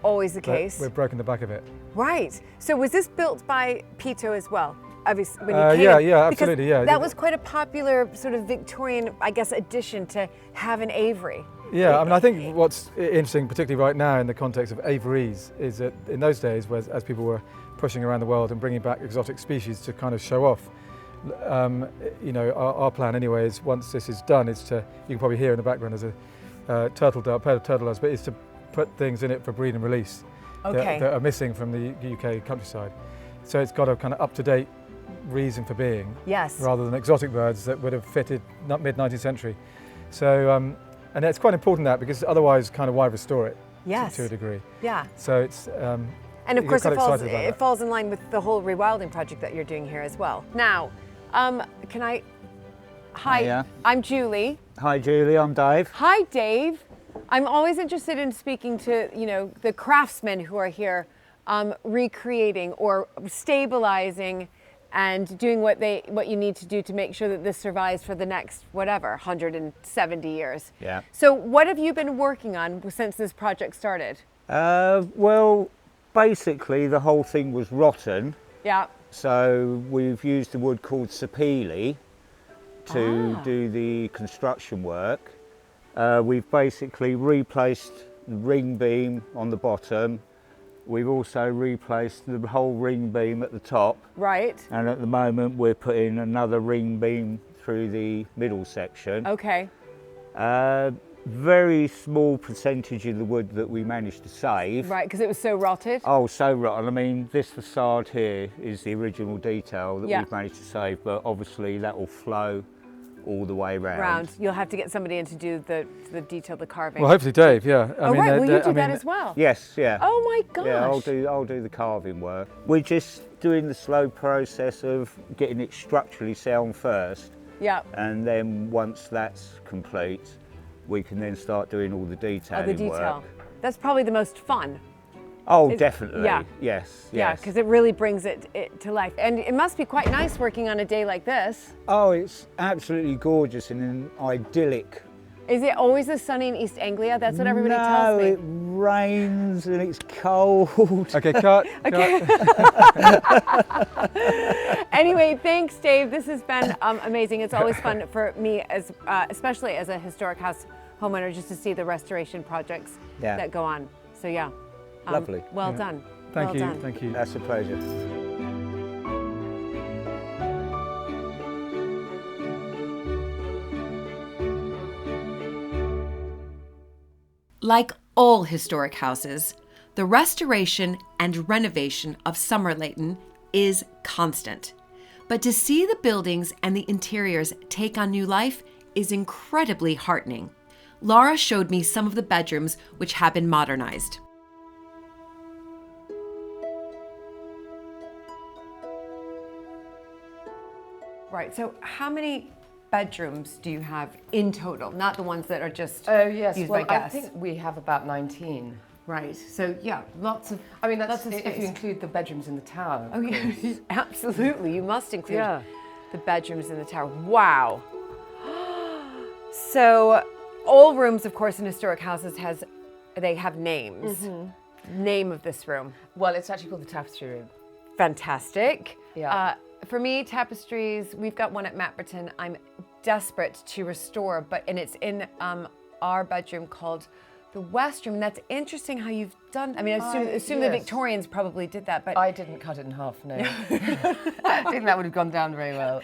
Always the case. We've broken the back of it. Right. So was this built by Pito as well? Obviously, when you came absolutely, yeah. That was quite a popular sort of Victorian, I guess, addition to have an Avery. Yeah, I mean, I think what's interesting, particularly right now in the context of aviaries, is that in those days, as people were pushing around the world and bringing back exotic species to kind of show off, you know, our plan anyway is once this is done, is to, you can probably hear in the background there's a turtle dove, pair of turtle doves, but it's to put things in it for breed and release that are missing from the UK countryside. So it's got a kind of up-to-date reason for being, rather than exotic birds that would have fitted mid-19th century. So, and it's quite important that, because otherwise, kind of why restore it to a degree. Yeah. So it's. And of course, it falls in line with the whole Rewilding project that you're doing here as well. Now, can I? Hi, Hiya. I'm Julie. Hi, Julie. I'm Dave. Hi, Dave. I'm always interested in speaking to the craftsmen who are here, recreating or stabilizing and doing what you need to do to make sure that this survives for the next, 170 years. Yeah. So what have you been working on since this project started? Well, basically the whole thing was rotten. Yeah. So we've used the wood called sapele to do the construction work. We've basically replaced the ring beam on the bottom. We've also replaced the whole ring beam at the top. Right. And at the moment we're putting another ring beam through the middle section. Okay. Very small percentage of the wood that we managed to save. Right, because it was so rotted? Oh, so rotten. I mean, this facade here is the original detail that we've managed to save, but obviously that will flow all the way round. You'll have to get somebody in to do the detail, the carving. Well, hopefully Dave, yeah. Will you do that as well? Yes, yeah. Oh my gosh. Yeah, I'll do the carving work. We're just doing the slow process of getting it structurally sound first. Yeah. And then once that's complete, we can then start doing all the detailing work. That's probably the most fun. Oh, definitely. Yeah. Yes. Yeah, because it really brings it to life. And it must be quite nice working on a day like this. Oh, it's absolutely gorgeous in an idyllic Is it always the sunny in East Anglia? That's what everybody tells me. No, it rains and it's cold. Okay, cut. Anyway, thanks, Dave. This has been amazing. It's always fun for me, as especially as a historic house homeowner, just to see the restoration projects that go on. So yeah, Lovely. Well done. Thank you. Done. Thank you. That's a pleasure. Like all historic houses, the restoration and renovation of Somerleyton is constant. But to see the buildings and the interiors take on new life is incredibly heartening. Laura showed me some of the bedrooms which have been modernized. Right, so how many bedrooms do you have in total? Not the ones that are just used by I guests. think we have about 19. Right, so yeah, lots of I mean, lots that's of if space. you include the bedrooms in the tower. Oh yeah, absolutely. You must include Yeah. the bedrooms in the tower. Wow. So all rooms, of course, in historic houses they have names. Name of this room. Well, it's actually called the tapestry room. Fantastic. Yeah. For me, tapestries, we've got one at Mapperton. I'm desperate to restore, and it's in our bedroom called the West Room. And that's interesting how you've done. I mean, I assume the yes. Victorians probably did that, but I didn't cut it in half, no. I think that would have gone down very well.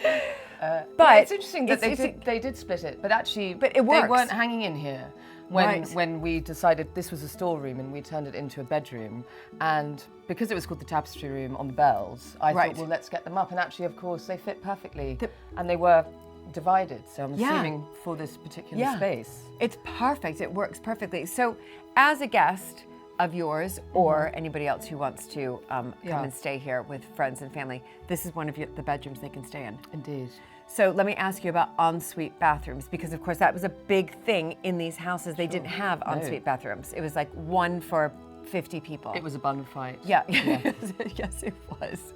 But it's interesting that they did split it, but actually But it works. they weren't hanging in here when, Right. when we decided this was a storeroom and we turned it into a bedroom. And because it was called the tapestry room on the bells, I Right. thought, well, let's get them up. And actually, of course, they fit perfectly. And they were divided, so I'm Yeah. assuming for this particular space. It's perfect. It works perfectly. So as a guest of yours or anybody else who wants to come and stay here with friends and family, this is one of the bedrooms they can stay in. Indeed. So let me ask you about ensuite bathrooms, because of course that was a big thing in these houses. They didn't have ensuite bathrooms. It was like one for 50 people. It was a bun fight. Yeah. Yes, it was.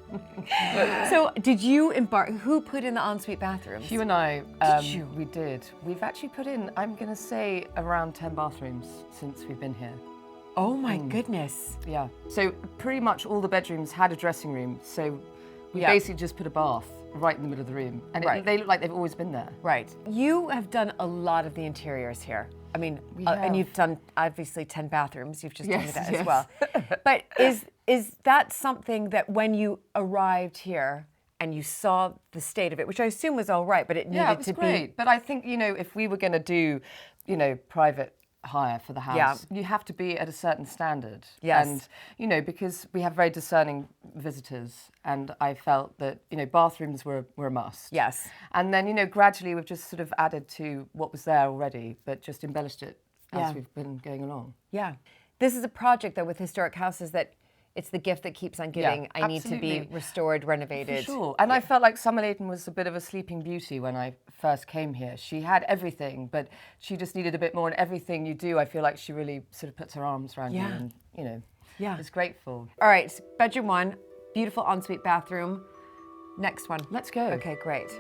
So did you embark, who put in the ensuite bathrooms? You and I, Did you? we did. We've actually put in, I'm going to say, around 10 bathrooms since we've been here. Oh my goodness. Yeah. So pretty much all the bedrooms had a dressing room. So we Yeah. basically just put a bath right in the middle of the room. And Right. they look like they've always been there. Right. You have done a lot of the interiors here. I mean, and have. you've done obviously 10 bathrooms. You've just told me Yes, that as yes. well. But is that something that when you arrived here and you saw the state of it, which I assume was all right, but it needed Yeah, it was to great. But I think, if we were going to do, private hire for the house, you have to be at a certain standard. Yes. And, because we have very discerning visitors, and I felt that, bathrooms were a must. Yes. And then, gradually we've just sort of added to what was there already, but just embellished it as we've been going along. Yeah. This is a project, though, with historic houses that it's the gift that keeps on giving. Yeah, I need to be absolutely. restored, renovated. For sure. And I felt like Somerleyton was a bit of a sleeping beauty when I first came here. She had everything, but she just needed a bit more. And everything you do, I feel like she really sort of puts her arms around you and, is grateful. All right, bedroom one, beautiful ensuite bathroom. Next one. Let's go. Okay, great.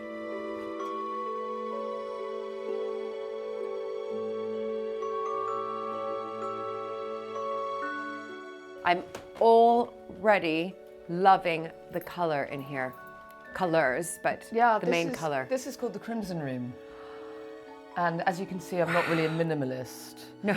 I'm already loving the color in here. Colors, but Yeah, the main color. This is called the Crimson Room. And as you can see, I'm not really a minimalist. No.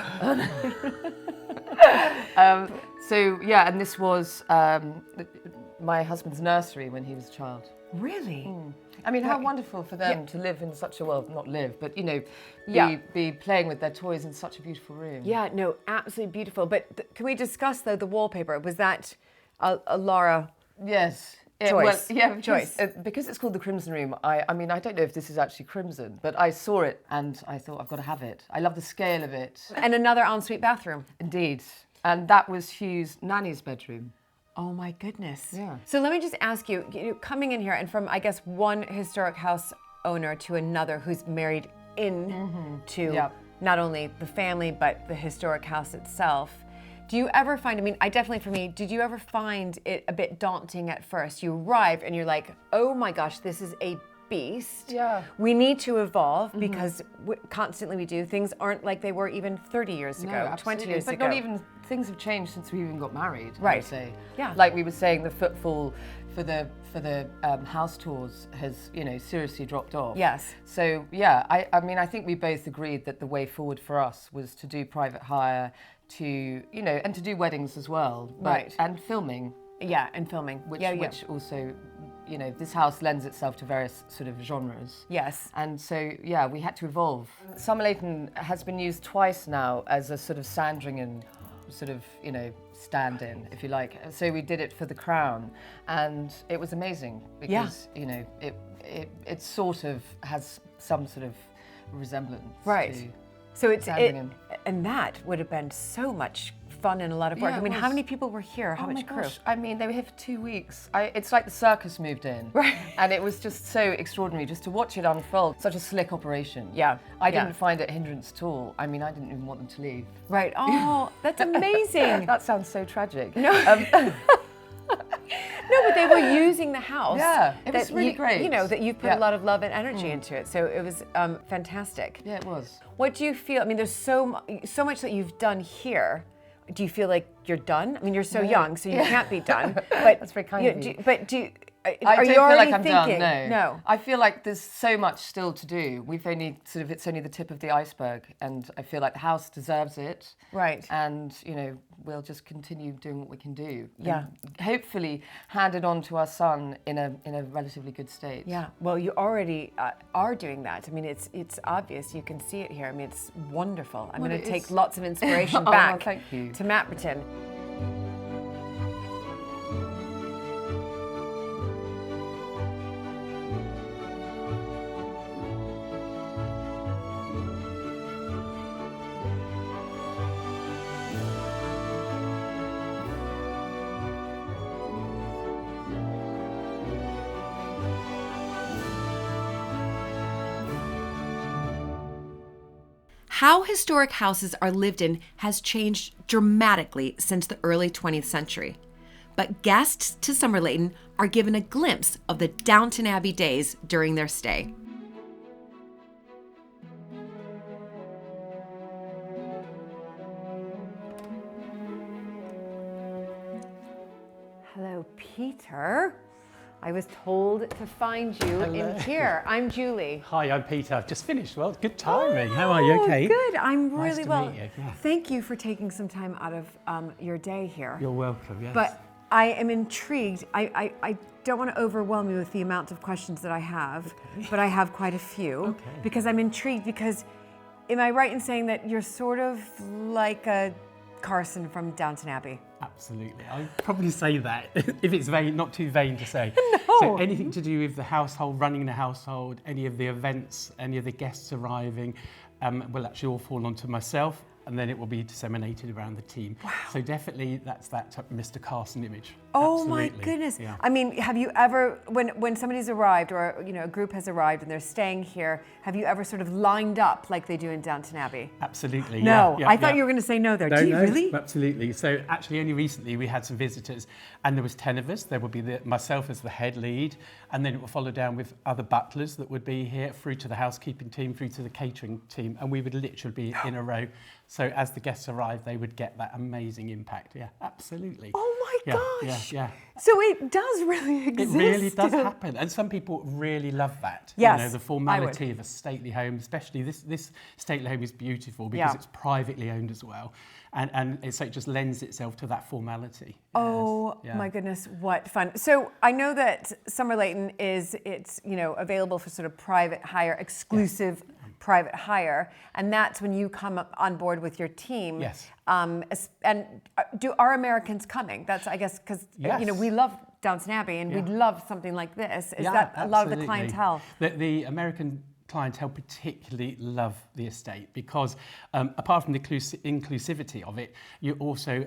And this was my husband's nursery when he was a child. Really? I mean, how wonderful for them to live in such a, not live, but, be playing with their toys in such a beautiful room. Yeah, no, absolutely beautiful. But can we discuss, though, the wallpaper? Was that a Laura Yes. choice? Because it's called the Crimson Room, I mean, I don't know if this is actually crimson, but I saw it and I thought, I've got to have it. I love the scale of it. And another ensuite bathroom. Indeed. And that was Hugh's nanny's bedroom. Oh my goodness. Yeah. So let me just ask you, coming in here and from, I guess, one historic house owner to another who's married to not only the family, but the historic house itself. Do you ever find, I mean, for me, did you ever find it a bit daunting at first? You arrive and you're like, oh my gosh, this is a beast. Yeah. We need to evolve because constantly we do. Things aren't like they were even 30 years ago, No, 20 absolutely. years but ago. not even, things have changed since we even got married, I Right. would say. Yeah. Like we were saying, the footfall for the house tours has, you know, seriously dropped off. Yes. So yeah, I mean, I think we both agreed that the way forward for us was to do private hire, to, you know, and to do weddings as well. Right. And filming. Yeah, and filming. Which also, you know, this house lends itself to various sort of genres. Yes. And so, yeah, we had to evolve. Somerleyton has been used twice now as a sort of Sandringham sort of, you know, stand-in, if you like. So we did it for the Crown, and it was amazing because, you know, it sort of has some sort of resemblance. Right. To So it's Sandringham. and that would have been so much fun and a lot of work. Yeah, I mean, it how was. many people were here? How Oh much my crew? gosh. I mean, they were here for 2 weeks. It's like the circus moved in. Right. And it was just so extraordinary just to watch it unfold. Such a slick operation. Yeah. I didn't find it a hindrance at all. I mean, I didn't even want them to leave. Right. Oh, that's amazing. That sounds so tragic. No. No, but they were using the house. Yeah, it was that really you, great. You know, that you put Yeah. a lot of love and energy into it. So it was fantastic. Yeah, it was. What do you feel? I mean, there's so much that you've done here. Do you feel like you're done? I mean, you're so young, so you can't be done. But That's very kind of you. I are don't you feel already like I'm thinking? done, No. I feel like there's so much still to do. It's only the tip of the iceberg, and I feel like the house deserves it. Right. And, you know, we'll just continue doing what we can do. Yeah. And hopefully hand it on to our son in a relatively good state. Yeah, well, you already are doing that. I mean, it's obvious. You can see it here. I mean, it's wonderful. I'm Well, going to it take is. lots of inspiration Oh, back thank you. to Mapperton. How historic houses are lived in has changed dramatically since the early 20th century. But guests to Somerleyton are given a glimpse of the Downton Abbey days during their stay. Hello, Peter. I was told to find you in here. I'm Julie. Hi, I'm Peter. I've just finished. Well, good timing. How are you? Okay. Good. I'm Nice really to well. meet you, yeah. Thank you for taking some time out of your day here. You're welcome. Yes. But I am intrigued. I don't want to overwhelm you with the amount of questions that I have, but I have quite a few. Okay. Because I'm intrigued because, am I right in saying that you're sort of like a Carson from Downton Abbey? Absolutely. I'd probably say that if it's vain, not too vain to say. No. So anything to do with the household, running the household, any of the events, any of the guests arriving, will actually all fall onto myself, and then it will be disseminated around the team. Wow. So definitely that's that type of Mr. Carson image. Oh my Absolutely. goodness. Yeah. I mean, have you ever, when somebody's arrived or, you know, a group has arrived and they're staying here, have you ever sort of lined up like they do in Downton Abbey? Absolutely. No, yeah, I thought yeah. you were going to say no there. No, Do you no, really? Absolutely. So actually only recently we had some visitors and there was 10 of us. There would be myself as the head lead, and then it would follow down with other butlers that would be here, through to the housekeeping team, through to the catering team, and we would literally be in a row. So as the guests arrived, they would get that amazing impact. Yeah, absolutely. Oh my Yeah, gosh. yeah. So it does really It exist. really does happen, and some people really love that. Yes, you know, the formality of a stately home, especially this stately home is beautiful because Yeah. it's privately owned as well, and so it just lends itself to that formality. Oh Yes, yeah. my goodness, what fun. So I know that Somerleyton it's you know, available for sort of private hire, exclusive private hire, and that's when you come up on board with your team. Yes. And are Americans coming? That's, I guess, because you know, we love Downton Abbey and we'd love something like this. Is that a lot of the absolutely. clientele? The American clientele particularly love the estate because apart from the inclusivity of it, you also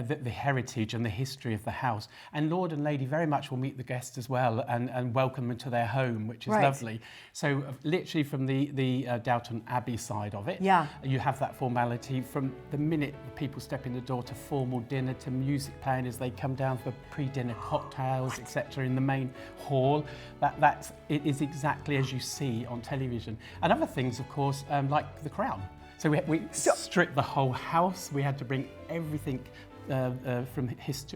the heritage and the history of the house. And Lord and Lady very much will meet the guests as well and welcome them to their home, which is lovely. So literally from the Downton Abbey side of it, you have that formality from the minute the people step in the door to formal dinner to music playing as they come down for pre-dinner cocktails, etc. in the main hall. It is exactly as you see on television. And other things, of course, like the crown. So we stripped the whole house. We had to bring everything from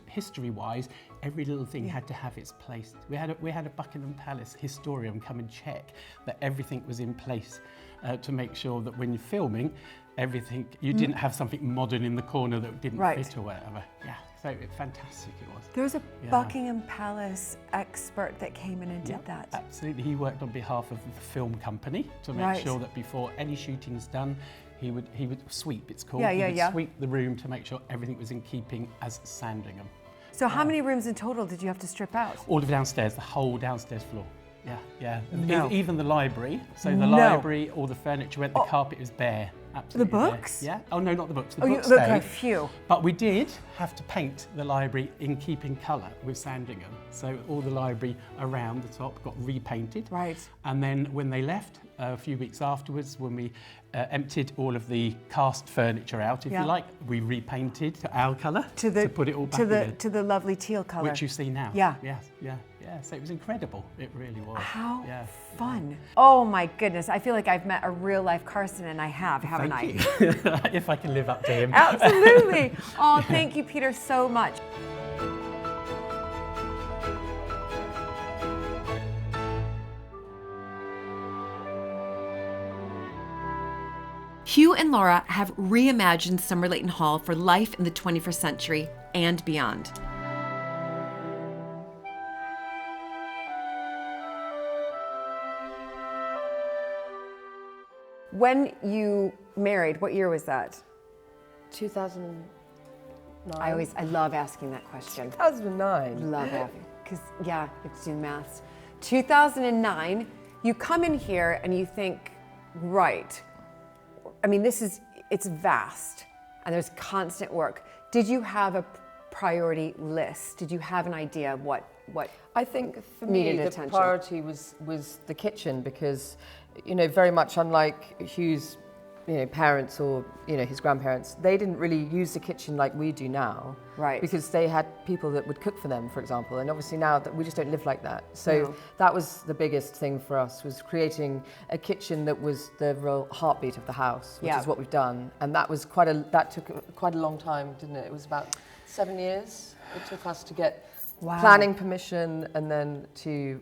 history-wise. Every little thing had to have its place. We had a Buckingham Palace historian come and check that everything was in place to make sure that when you're filming, everything, you didn't have something modern in the corner that didn't fit or whatever. Yeah, so fantastic it was. There was a Buckingham Palace expert that came in and did that. Absolutely, he worked on behalf of the film company to make sure that before any shooting's done, he would sweep, it's called. He would sweep the room to make sure everything was in keeping as Sandringham. So how many rooms in total did you have to strip out? All of downstairs, the whole downstairs floor. Yeah. No. Even the library. So the library, all the furniture went, the carpet was bare. Absolutely. The books? Bare. Yeah. Oh no, not the books. The books stayed. Okay, phew. But we did have to paint the library in keeping colour with Sandringham. So all the library around the top got repainted. Right. And then when they left, a few weeks afterwards, when we emptied all of the cast furniture out, if you like, we repainted to our colour to put it all back again. To the lovely teal colour. Which you see now. Yeah. Yeah. So it was incredible. It really was. How fun. Oh my goodness. I feel like I've met a real life Carson, and I have, haven't I? If I can live up to him. Absolutely. Oh, thank you, Peter, so much. Hugh and Laura have reimagined Somerleyton Hall for life in the 21st century and beyond. When you married, what year was that? 2009. I love asking that question. 2009. Love it. Because, it's doing maths. 2009, you come in here and you think, right, I mean, it's vast and there's constant work. Did you have a priority list? Did you have an idea of what I think for me, the priority was the kitchen because, very much unlike Hugh's, parents or, his grandparents, they didn't really use the kitchen like we do now. Right. Because they had people that would cook for them, for example. And obviously now that we just don't live like that. So that was the biggest thing for us, was creating a kitchen that was the real heartbeat of the house, which is what we've done. And that was that took quite a long time, didn't it? It was about 7 years it took us to get planning permission and then to,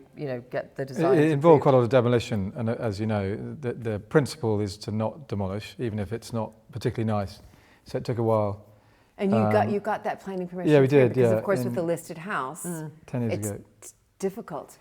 get the design. It involved quite a lot of demolition, and as you know, the principle is to not demolish, even if it's not particularly nice. So it took a while. And you got that planning permission? Yeah, we did. Because of course, with the listed house, 10 years ago, it's difficult.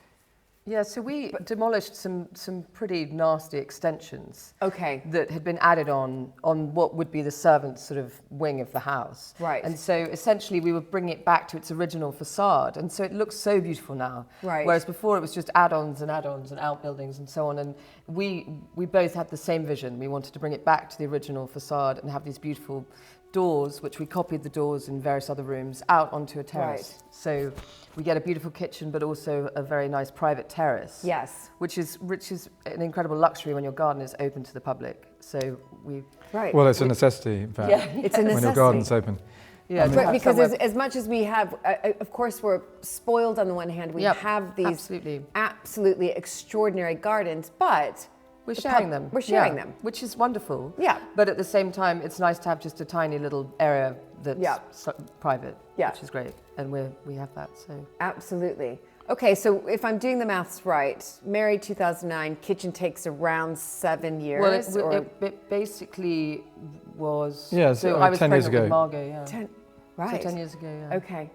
Yeah, so we demolished some pretty nasty extensions. Okay. That had been added on what would be the servants' sort of wing of the house. Right. And so essentially we would bring it back to its original facade, and so it looks so beautiful now. Right. Whereas before it was just add-ons and outbuildings and so on. And we both had the same vision. We wanted to bring it back to the original facade and have these beautiful doors, which we copied the doors in various other rooms, out onto a terrace. Right. So we get a beautiful kitchen, but also a very nice private terrace. Yes. Which is an incredible luxury when your garden is open to the public. So we... Right. Well, it's a necessity, in fact. Yeah, it's a necessity. When your garden's open. Yeah, but because as much as we have, of course, we're spoiled on the one hand. We have these absolutely extraordinary gardens, but... We're sharing them. We're sharing them. Which is wonderful. Yeah. But at the same time, it's nice to have just a tiny little area that's private, which is great. And we have that, so. Absolutely. Okay, so if I'm doing the maths right, married 2009, kitchen takes around 7 years? Well, it basically was... Yeah, so I was 10 years ago. With Margot, 10 years ago, yeah. Okay.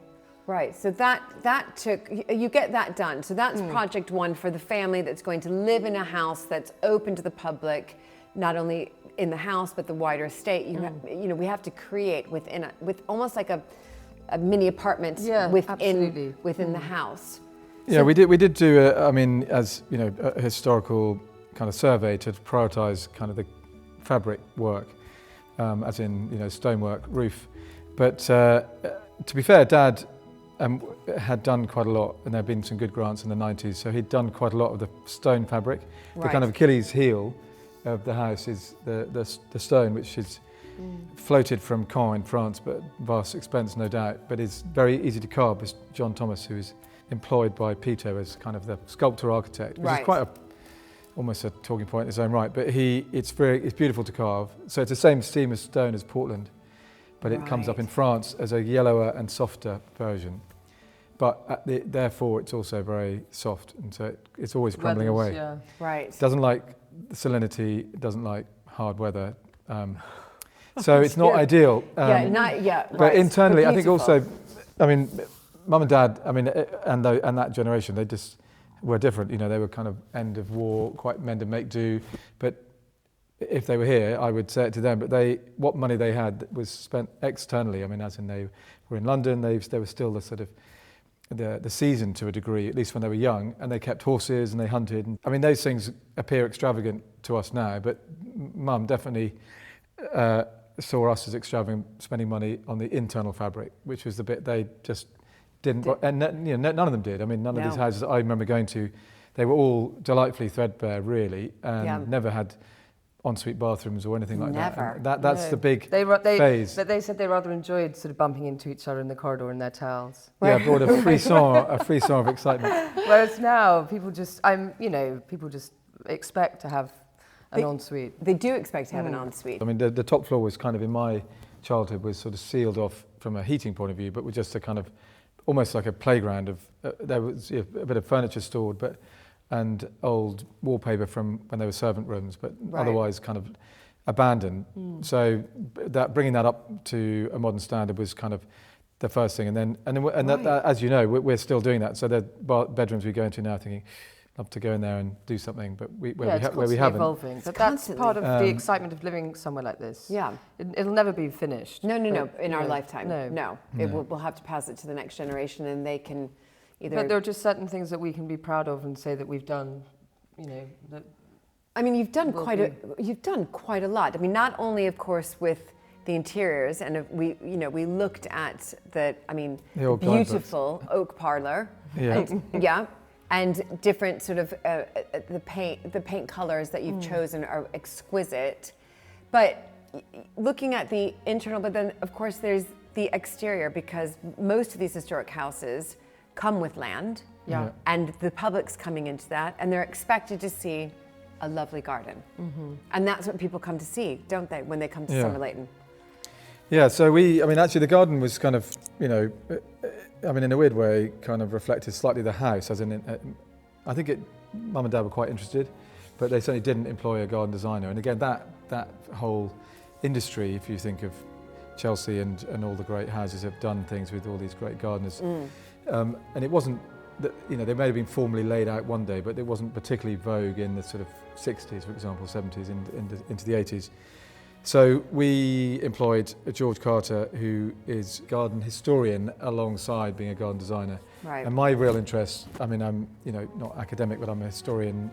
Right, so that took, you get that done. So that's project one for the family that's going to live in a house that's open to the public, not only in the house, but the wider estate. We have to create with almost like a mini apartment within the house. Yeah, we did do, as a historical kind of survey to prioritise kind of the fabric work, as in, you know, stonework, roof. But to be fair, Dad had done quite a lot, and there had been some good grants in the 90s, so he'd done quite a lot of the stone fabric. The kind of Achilles heel of the house is the stone, which is floated from Caen in France, but vast expense, no doubt, but is very easy to carve. It's John Thomas, who is employed by Peto as kind of the sculptor architect, which is quite almost a talking point in its own right, but it's beautiful to carve. So it's the same seam as stone as Portland, but it comes up in France as a yellower and softer version. But therefore it's also very soft, and so it's always crumbling away. Yeah. Right. It doesn't like salinity, it doesn't like hard weather. So it's not ideal. But internally, I think also, I mean, Mum and Dad, I mean, and that generation, they just were different. You know, they were kind of end of war, quite mend and make do. But if they were here, I would say it to them. But what money they had was spent externally. I mean, as in they were in London, they were still the sort of the season to a degree, at least when they were young, and they kept horses and they hunted. And, I mean, those things appear extravagant to us now, but Mum definitely saw us as extravagant, spending money on the internal fabric, which was the bit they just didn't, and you know, none of them did. I mean, none of these houses I remember going to, they were all delightfully threadbare, really, and never had ensuite bathrooms or anything like that. That's the big phase. But they said they rather enjoyed sort of bumping into each other in the corridor in their towels. Yeah, brought a frisson of excitement. Whereas now, people just expect to have an ensuite. They do expect to have an ensuite. I mean, the top floor was kind of, in my childhood, was sort of sealed off from a heating point of view, but was just a kind of, almost like a playground of, there was a bit of furniture stored, and old wallpaper from when they were servant rooms, but otherwise kind of abandoned. So bringing that up to a modern standard was kind of the first thing, and then that, as you know, we're still doing that. So the bedrooms we go into now, thinking, love to go in there and do something, but where we haven't. Evolving. But that's part of the excitement of living somewhere like this. Yeah, it'll never be finished. No, in our lifetime. No. We'll have to pass it to the next generation, and they can either. But there are just certain things that we can be proud of and say that we've done. You know. That I mean, you've done quite a lot. I mean, not only, of course, with the interiors, and we looked at the beautiful oak parlor. And different sort of the paint colors that you've chosen are exquisite. But looking at the internal, but then of course there's the exterior, because most of these historic houses come with land, and the public's coming into that, and they're expected to see a lovely garden. And that's what people come to see, don't they, when they come to Somerleyton? Yeah, so actually the garden was kind of, in a weird way, kind of reflected slightly the house, as in, I think Mum and Dad were quite interested, but they certainly didn't employ a garden designer. And again, that whole industry, if you think of Chelsea and all the great houses have done things with all these great gardeners. And it wasn't that, they may have been formally laid out one day, but it wasn't particularly vogue in the sort of 60s, for example, 70s, into the 80s. So we employed George Carter, who is garden historian alongside being a garden designer. Right. And my real interest, I'm not academic, but I'm a historian,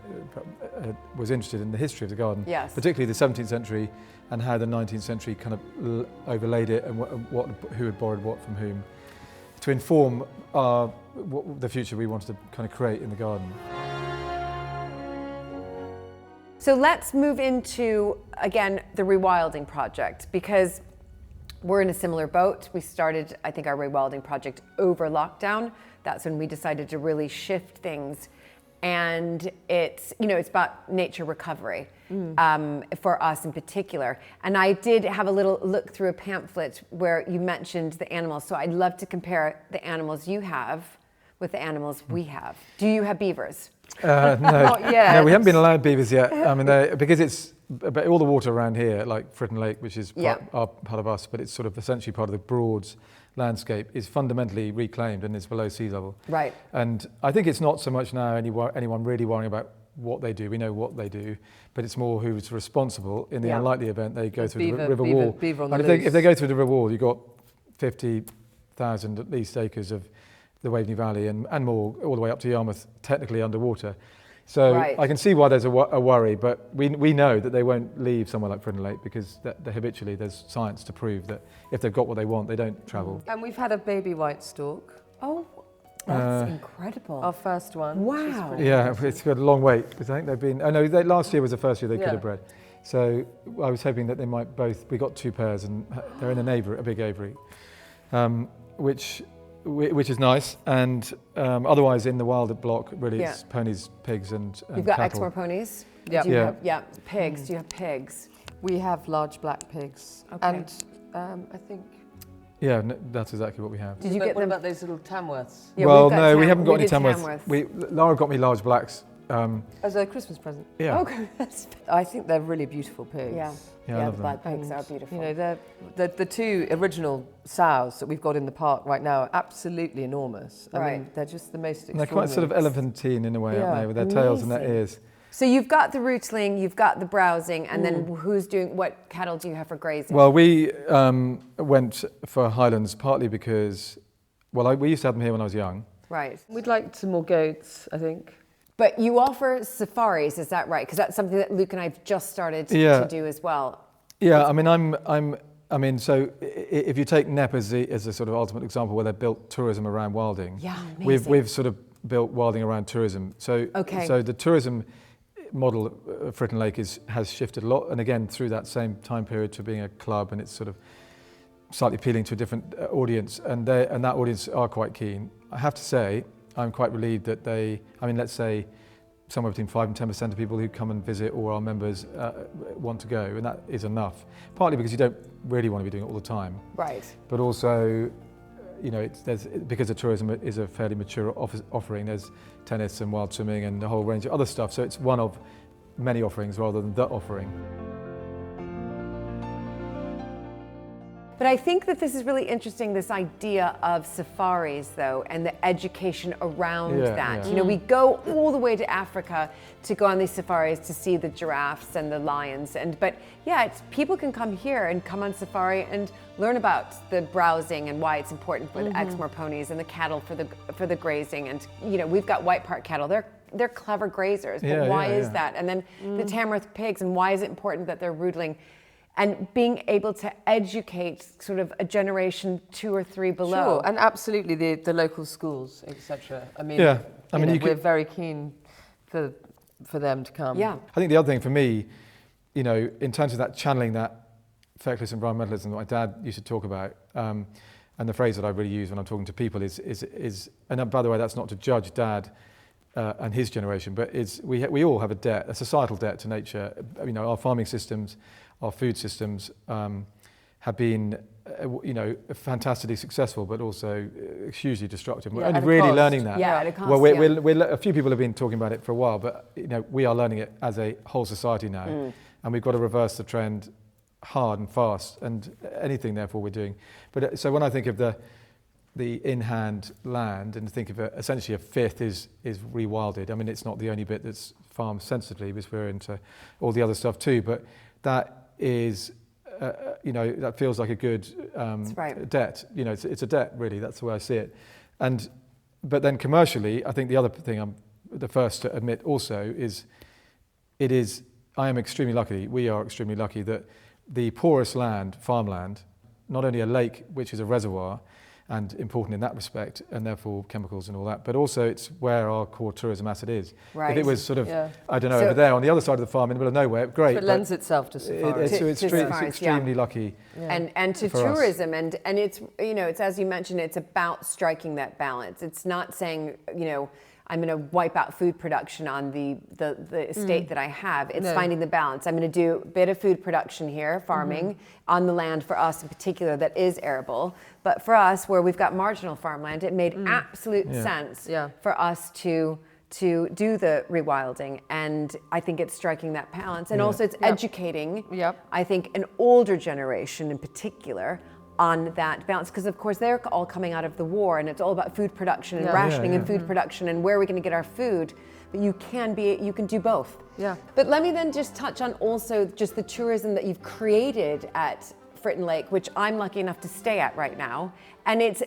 was interested in the history of the garden, particularly the 17th century and how the 19th century kind of overlaid it, and who had borrowed what from whom, to inform the future we wanted to kind of create in the garden. So let's move into, again, the Rewilding project, because we're in a similar boat. We started, I think, our Rewilding project over lockdown. That's when we decided to really shift things. And it's about nature recovery for us in particular. And I did have a little look through a pamphlet where you mentioned the animals. So I'd love to compare the animals you have with the animals we have. Do you have beavers? No, not yet. No, we haven't been allowed beavers yet. Because it's all the water around here, like Fritton Lake, which is part of us, but it's sort of essentially part of the Broads landscape, is fundamentally reclaimed and is below sea level. Right. And I think it's not so much now anyone really worrying about what they do. We know what they do, but it's more who's responsible in the unlikely event they go through the river wall. If they go through the river wall, you've got 50,000 at least acres of the Waveney Valley and more, all the way up to Yarmouth, technically underwater. So I can see why there's a worry, but we know that they won't leave somewhere like Fritten Lake because habitually there's science to prove that if they've got what they want, they don't travel. And we've had a baby white stork. Oh, that's incredible. Our first one. Wow. Yeah, it's got a long wait because I think they've been. Oh no, last year was the first year they could have bred. So I was hoping that they might both. We got 2 pairs, and they're in a big aviary, which is nice. And otherwise, in the wild block, really, it's ponies, pigs, and You've got cattle. Exmoor ponies. Yeah. Pigs. Do you have pigs? We have large black pigs, and I think. Yeah, that's exactly what we have. Did you get what about those little Tamworths? Yeah, well, no, we haven't got any Tamworths. Lara got me large blacks. As a Christmas present. Yeah. Okay. I think they're really beautiful pigs. Yeah. I love the black pigs are beautiful. You know, the 2 original sows that we've got in the park right now are absolutely enormous. I mean, they're just the most extraordinary. They're quite sort of elephantine in a way, aren't they, with their tails and their ears. So you've got the rootling, you've got the browsing, and then what cattle do you have for grazing? Well, we went for Highlands partly because, we used to have them here when I was young. Right. We'd like some more goats, I think. But you offer safaris, is that right? Because that's something that Luke and I have just started to do as well. Yeah, so if you take Knepp as a sort of ultimate example where they built tourism around Wilding, we've sort of built Wilding around tourism. So the tourism model of Fritten Lake has shifted a lot, and again through that same time period to being a club, and it's sort of slightly appealing to a different audience, and that audience are quite keen. I have to say, I'm quite relieved that let's say somewhere between 5 and 10% of people who come and visit or our members want to go, and that is enough. Partly because you don't really want to be doing it all the time. Right. But also, because the tourism is a fairly mature offering, there's tennis and wild swimming and a whole range of other stuff, so it's one of many offerings rather than the offering. But I think that this is really interesting, this idea of safaris, though, and the education around that. You know, we go all the way to Africa to go on these safaris to see the giraffes and the lions. But people can come here and come on safari and learn about the browsing and why it's important for the Exmoor ponies and the cattle for the grazing. And we've got White Park cattle. They're clever grazers, but why is that? And then the Tamworth pigs, and why is it important that they're rootling? And being able to educate sort of a generation 2 or 3 below. Sure, and absolutely the local schools, etc. We're very keen for them to come. Yeah. I think the other thing for me, in terms of that channeling that feckless environmentalism that my dad used to talk about, and the phrase that I really use when I'm talking to people is and by the way, that's not to judge Dad and his generation, but we all have a debt, a societal debt to nature. Our farming systems, our food systems have been, fantastically successful, but also hugely destructive. We're only really learning that. Yeah, at a cost. Well, a few people have been talking about it for a while, but we are learning it as a whole society now, and we've got to reverse the trend hard and fast. And anything, therefore, we're doing. But so when I think of the in-hand land and think of essentially a fifth is rewilded. I mean, it's not the only bit that's farmed sensitively, because we're into all the other stuff too. But that is, that feels like a good debt. It's a debt, really. That's the way I see it. But then commercially, I think the other thing I'm the first to admit also is, I am extremely lucky, we are extremely lucky that the poorest land, farmland, not only a lake, which is a reservoir, and important in that respect, and therefore chemicals and all that, but also it's where our core tourism asset is. Right. If it was sort of, I don't know, over there on the other side of the farm in the middle of nowhere, great. So it lends itself to safaris. It's extremely lucky. Yeah. And to tourism, and it's, it's, as you mentioned, it's about striking that balance. It's not saying, I'm going to wipe out food production on the estate that I have. It's finding the balance. I'm going to do a bit of food production here, farming, on the land for us in particular that is arable. But for us, where we've got marginal farmland, it made absolute sense for us to do the rewilding. And I think it's striking that balance. And also it's educating, I think, an older generation in particular on that balance, because of course they're all coming out of the war, and it's all about food production and rationing and food production and where are we going to get our food. But you can do both. Yeah. But let me then just touch on also just the tourism that you've created at Fritten Lake, which I'm lucky enough to stay at right now, and it's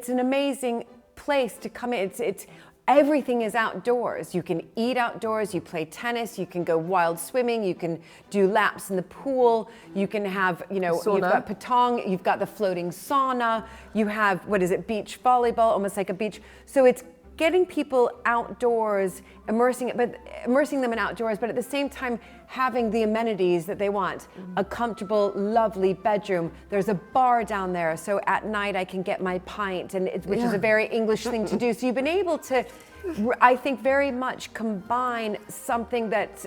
an amazing place to come in. It's everything is outdoors. You can eat outdoors, you play tennis, you can go wild swimming, you can do laps in the pool, you can have, you know, sauna. You've got patong, you've got the floating sauna, you have, what is it, beach volleyball, almost like a beach. So it's getting people outdoors, immersing them in outdoors, but at the same time having the amenities that they want. A comfortable, lovely bedroom. There's a bar down there, so at night I can get my pint, which is a very English thing to do. So you've been able to, I think, very much combine something that,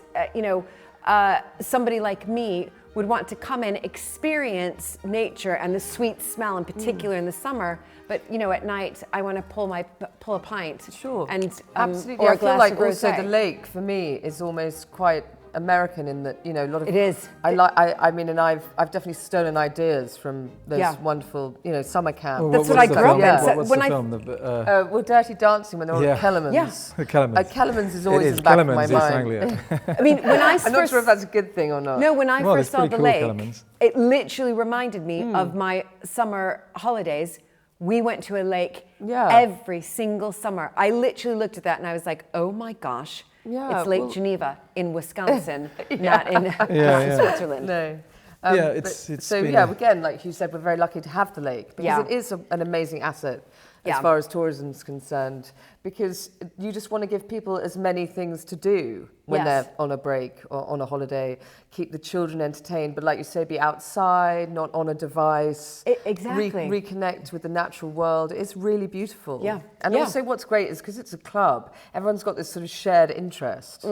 somebody like me would want to come in, experience nature and the sweet smell in particular in the summer, but you know, at night I want to pull a pint. Sure. And absolutely. or I a feel glass like of also rosé. the lake for me is almost quite American in that, you know, a lot of It is. I mean, and I've definitely stolen ideas from those wonderful, you know, summer camps. Well, That's what I grew up in. Yeah. So What's when the I film? Well, Dirty Dancing when they were at Kellerman's. Yeah. The Kellerman's. Kellerman's is always It in is. the back of my Kellerman's, mind. East Anglia. I mean, when I I'm not sure if that's a good thing or not. No, when I Well, first it's saw pretty the cool, lake, Kellerman's. it literally reminded me of my summer holidays. We went to a lake every single summer. I literally looked at that and I was like, oh my gosh, it's Lake Geneva in Wisconsin, not in Switzerland. No. It's so been again, like you said, we're very lucky to have the lake because it is an amazing asset as far as tourism is concerned, because you just want to give people as many things to do when they're on a break or on a holiday, keep the children entertained, but like you say, be outside, not on a device. Exactly. Reconnect with the natural world. It's really beautiful. Yeah. And also what's great is because it's a club, everyone's got this sort of shared interest.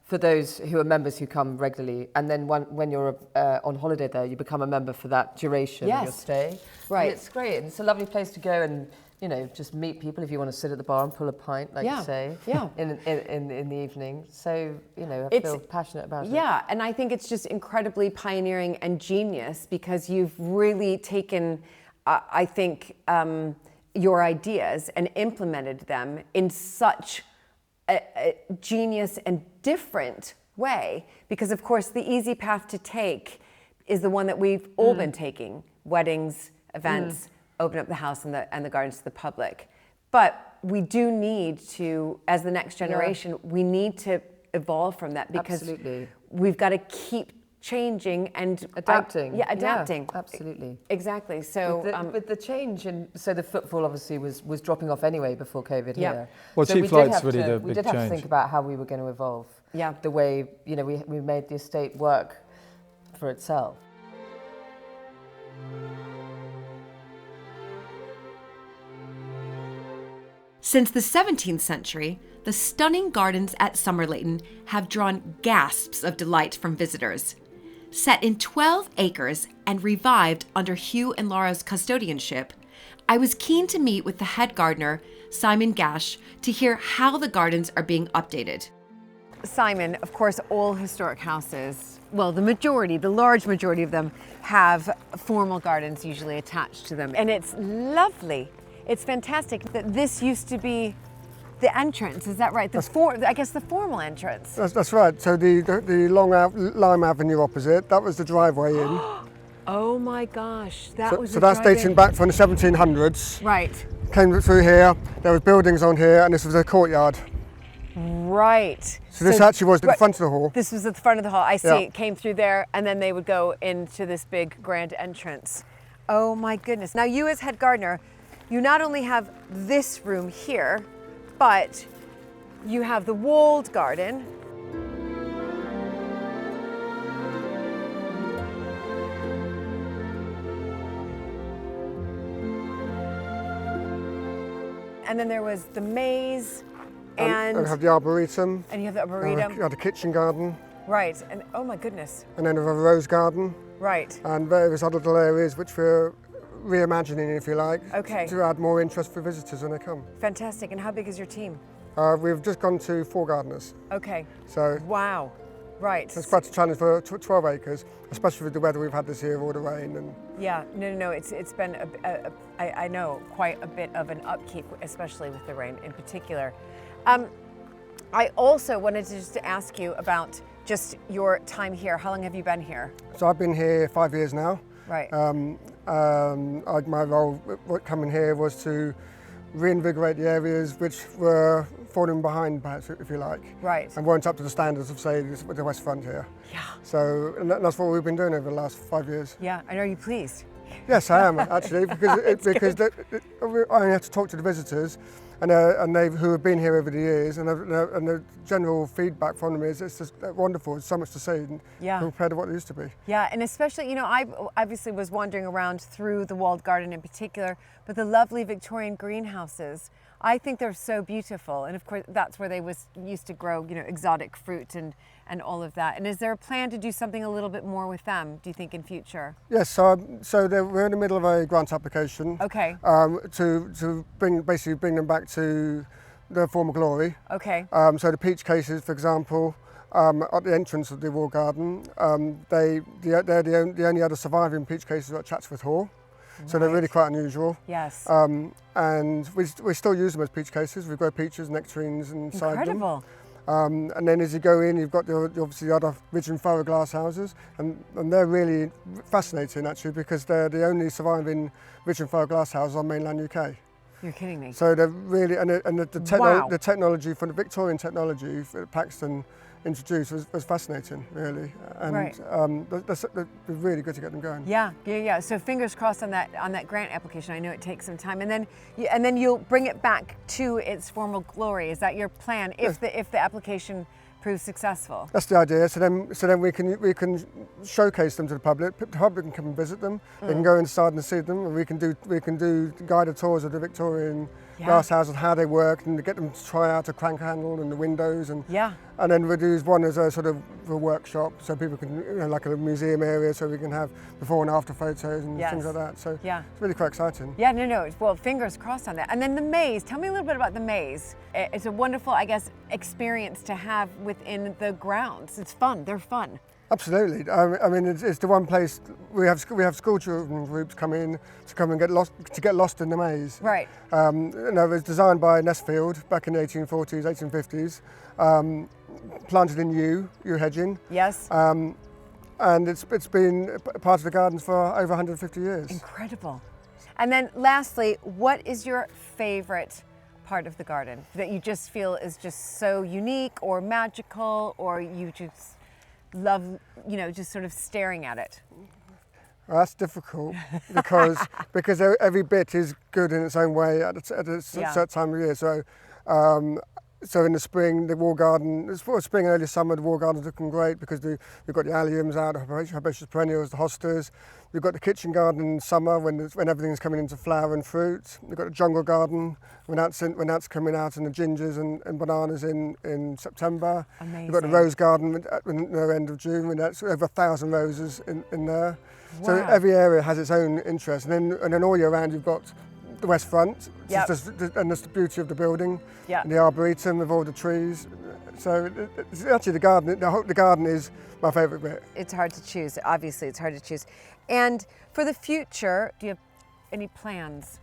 For those who are members who come regularly, and then when you're on holiday there, you become a member for that duration of your stay. Right. And it's great. And it's a lovely place to go and, you know, just meet people if you want to sit at the bar and pull a pint, like you say, in the evening. So, you know, I feel passionate about it. Yeah, and I think it's just incredibly pioneering and genius because you've really taken, I think, your ideas and implemented them in such a genius and different way, because of course the easy path to take is the one that we've all been taking: weddings, events, open up the house and the gardens to the public. But we do need to, as the next generation, we need to evolve from that, because we've got to keep changing and adapting. Adapting. Yeah, absolutely. Exactly. So with the change, and so the footfall obviously was dropping off anyway before COVID here. Well, so cheap flight's really the we big did have to change. think about how we were going to evolve. Yeah. The way, you know, we made the estate work for itself. Since the 17th century, the stunning gardens at Somerleyton have drawn gasps of delight from visitors. Set in 12 acres and revived under Hugh and Laura's custodianship, I was keen to meet with the head gardener, Simon Gash, to hear how the gardens are being updated. Simon, of course, all historic houses, well, the large majority of them have formal gardens usually attached to them. And it's lovely. It's fantastic that this used to be the entrance, is that right? I guess the formal entrance. That's right. So the long Lime Avenue opposite, that was the driveway in. Oh my gosh, So that's dating back from the 1700s. Right. Came through here, there was buildings on here, and this was a courtyard. Right. So this actually was the front of the hall. This was at the front of the hall. I see. Yeah. It came through there, and then they would go into this big grand entrance. Oh my goodness. Now you as head gardener, you not only have this room here, but you have the walled garden. And then there was the maze, and we have the arboretum. And you have the arboretum. You had a kitchen garden. Right, and oh my goodness. And then we have a rose garden. Right. And various other little areas which we're reimagining, if you like, okay, to add more interest for visitors when they come. Fantastic. And how big is your team? We've just gone to 4 gardeners. Okay. So wow. Right. It's quite a challenge for 12 acres, especially with the weather we've had this year, all the rain. And yeah, no, it's been, I know, quite a bit of an upkeep, especially with the rain in particular. I also wanted to just ask you about just your time here. How long have you been here? So I've been here 5 years now. Right. My role coming here was to reinvigorate the areas which were falling behind, perhaps, if you like. Right. And weren't up to the standards of, say, the West Front here. Yeah. So and that's what we've been doing over the last 5 years. Yeah, and are you pleased? Yes, I am, actually, because I only have to talk to the visitors and they've who have been here over the years, and the general feedback from them is it's just wonderful. There's so much to see compared to what it used to be. Yeah, and especially, you know, I obviously was wandering around through the walled garden in particular, but the lovely Victorian greenhouses, I think they're so beautiful, and of course that's where they used to grow, you know, exotic fruit and all of that. And is there a plan to do something a little bit more with them, do you think, in future? Yes, so we're in the middle of a grant application. Okay. To basically bring them back to their former glory. Okay. So the peach cases, for example, at the entrance of the wall garden, they're the only other surviving peach cases at Chatsworth Hall. So they're really quite unusual. Yes. And we still use them as peach cases. We grow peaches, nectarines inside them. Incredible. And then as you go in, you've got obviously the other ridge and furrow glass houses, and they're really fascinating actually, because they're the only surviving ridge and furrow glass houses on mainland UK. You're kidding me. So they're really, the technology from the Victorian technology that Paxton introduced was fascinating, really, and they're really good to get them going. Yeah. So fingers crossed on that grant application. I know it takes some time, and then you'll bring it back to its formal glory. Is that your plan if the application proves successful? That's the idea. So then we can showcase them to the public. The public can come and visit them. They can go inside and see them, and we can do guided tours of the Victorian glass houses and how they work, and get them to try out a crank handle and the windows, and then we'll do one as a sort of a workshop, so people can, you know, like a museum area, so we can have before and after photos and things like that. So it's really quite exciting. Yeah, no. Well, fingers crossed on that. And then the maze. Tell me a little bit about the maze. It's a wonderful, I guess, experience to have within the grounds. It's fun. They're fun. Absolutely. I mean, it's the one place we have school children groups come in to come and get lost in the maze. Right. You know, it was designed by Nesfield back in the 1840s, 1850s. Planted in yew hedging. Yes. And it's been part of the gardens for over 150 years. Incredible. And then lastly, what is your favorite part of the garden that you just feel is just so unique or magical, or you just love, you know, just sort of staring at it? Well, that's difficult because every bit is good in its own way at a certain time of year. So in the spring, the wall garden, spring and early summer, the wall garden's looking great because we've got the alliums out, the herbaceous perennials, the hostas. We've got the kitchen garden in summer when everything's coming into flower and fruit. We've got the jungle garden when that's coming out, and the gingers and bananas in September. Amazing. We've got the rose garden at the end of June when that's over 1,000 roses in there. Wow. So every area has its own interest, and then all year round you've got the West Front, and that's the beauty of the building, and the arboretum with all the trees. So it's actually the garden is my favourite bit. It's hard to choose. Obviously, it's hard to choose. And for the future, do you have any plans?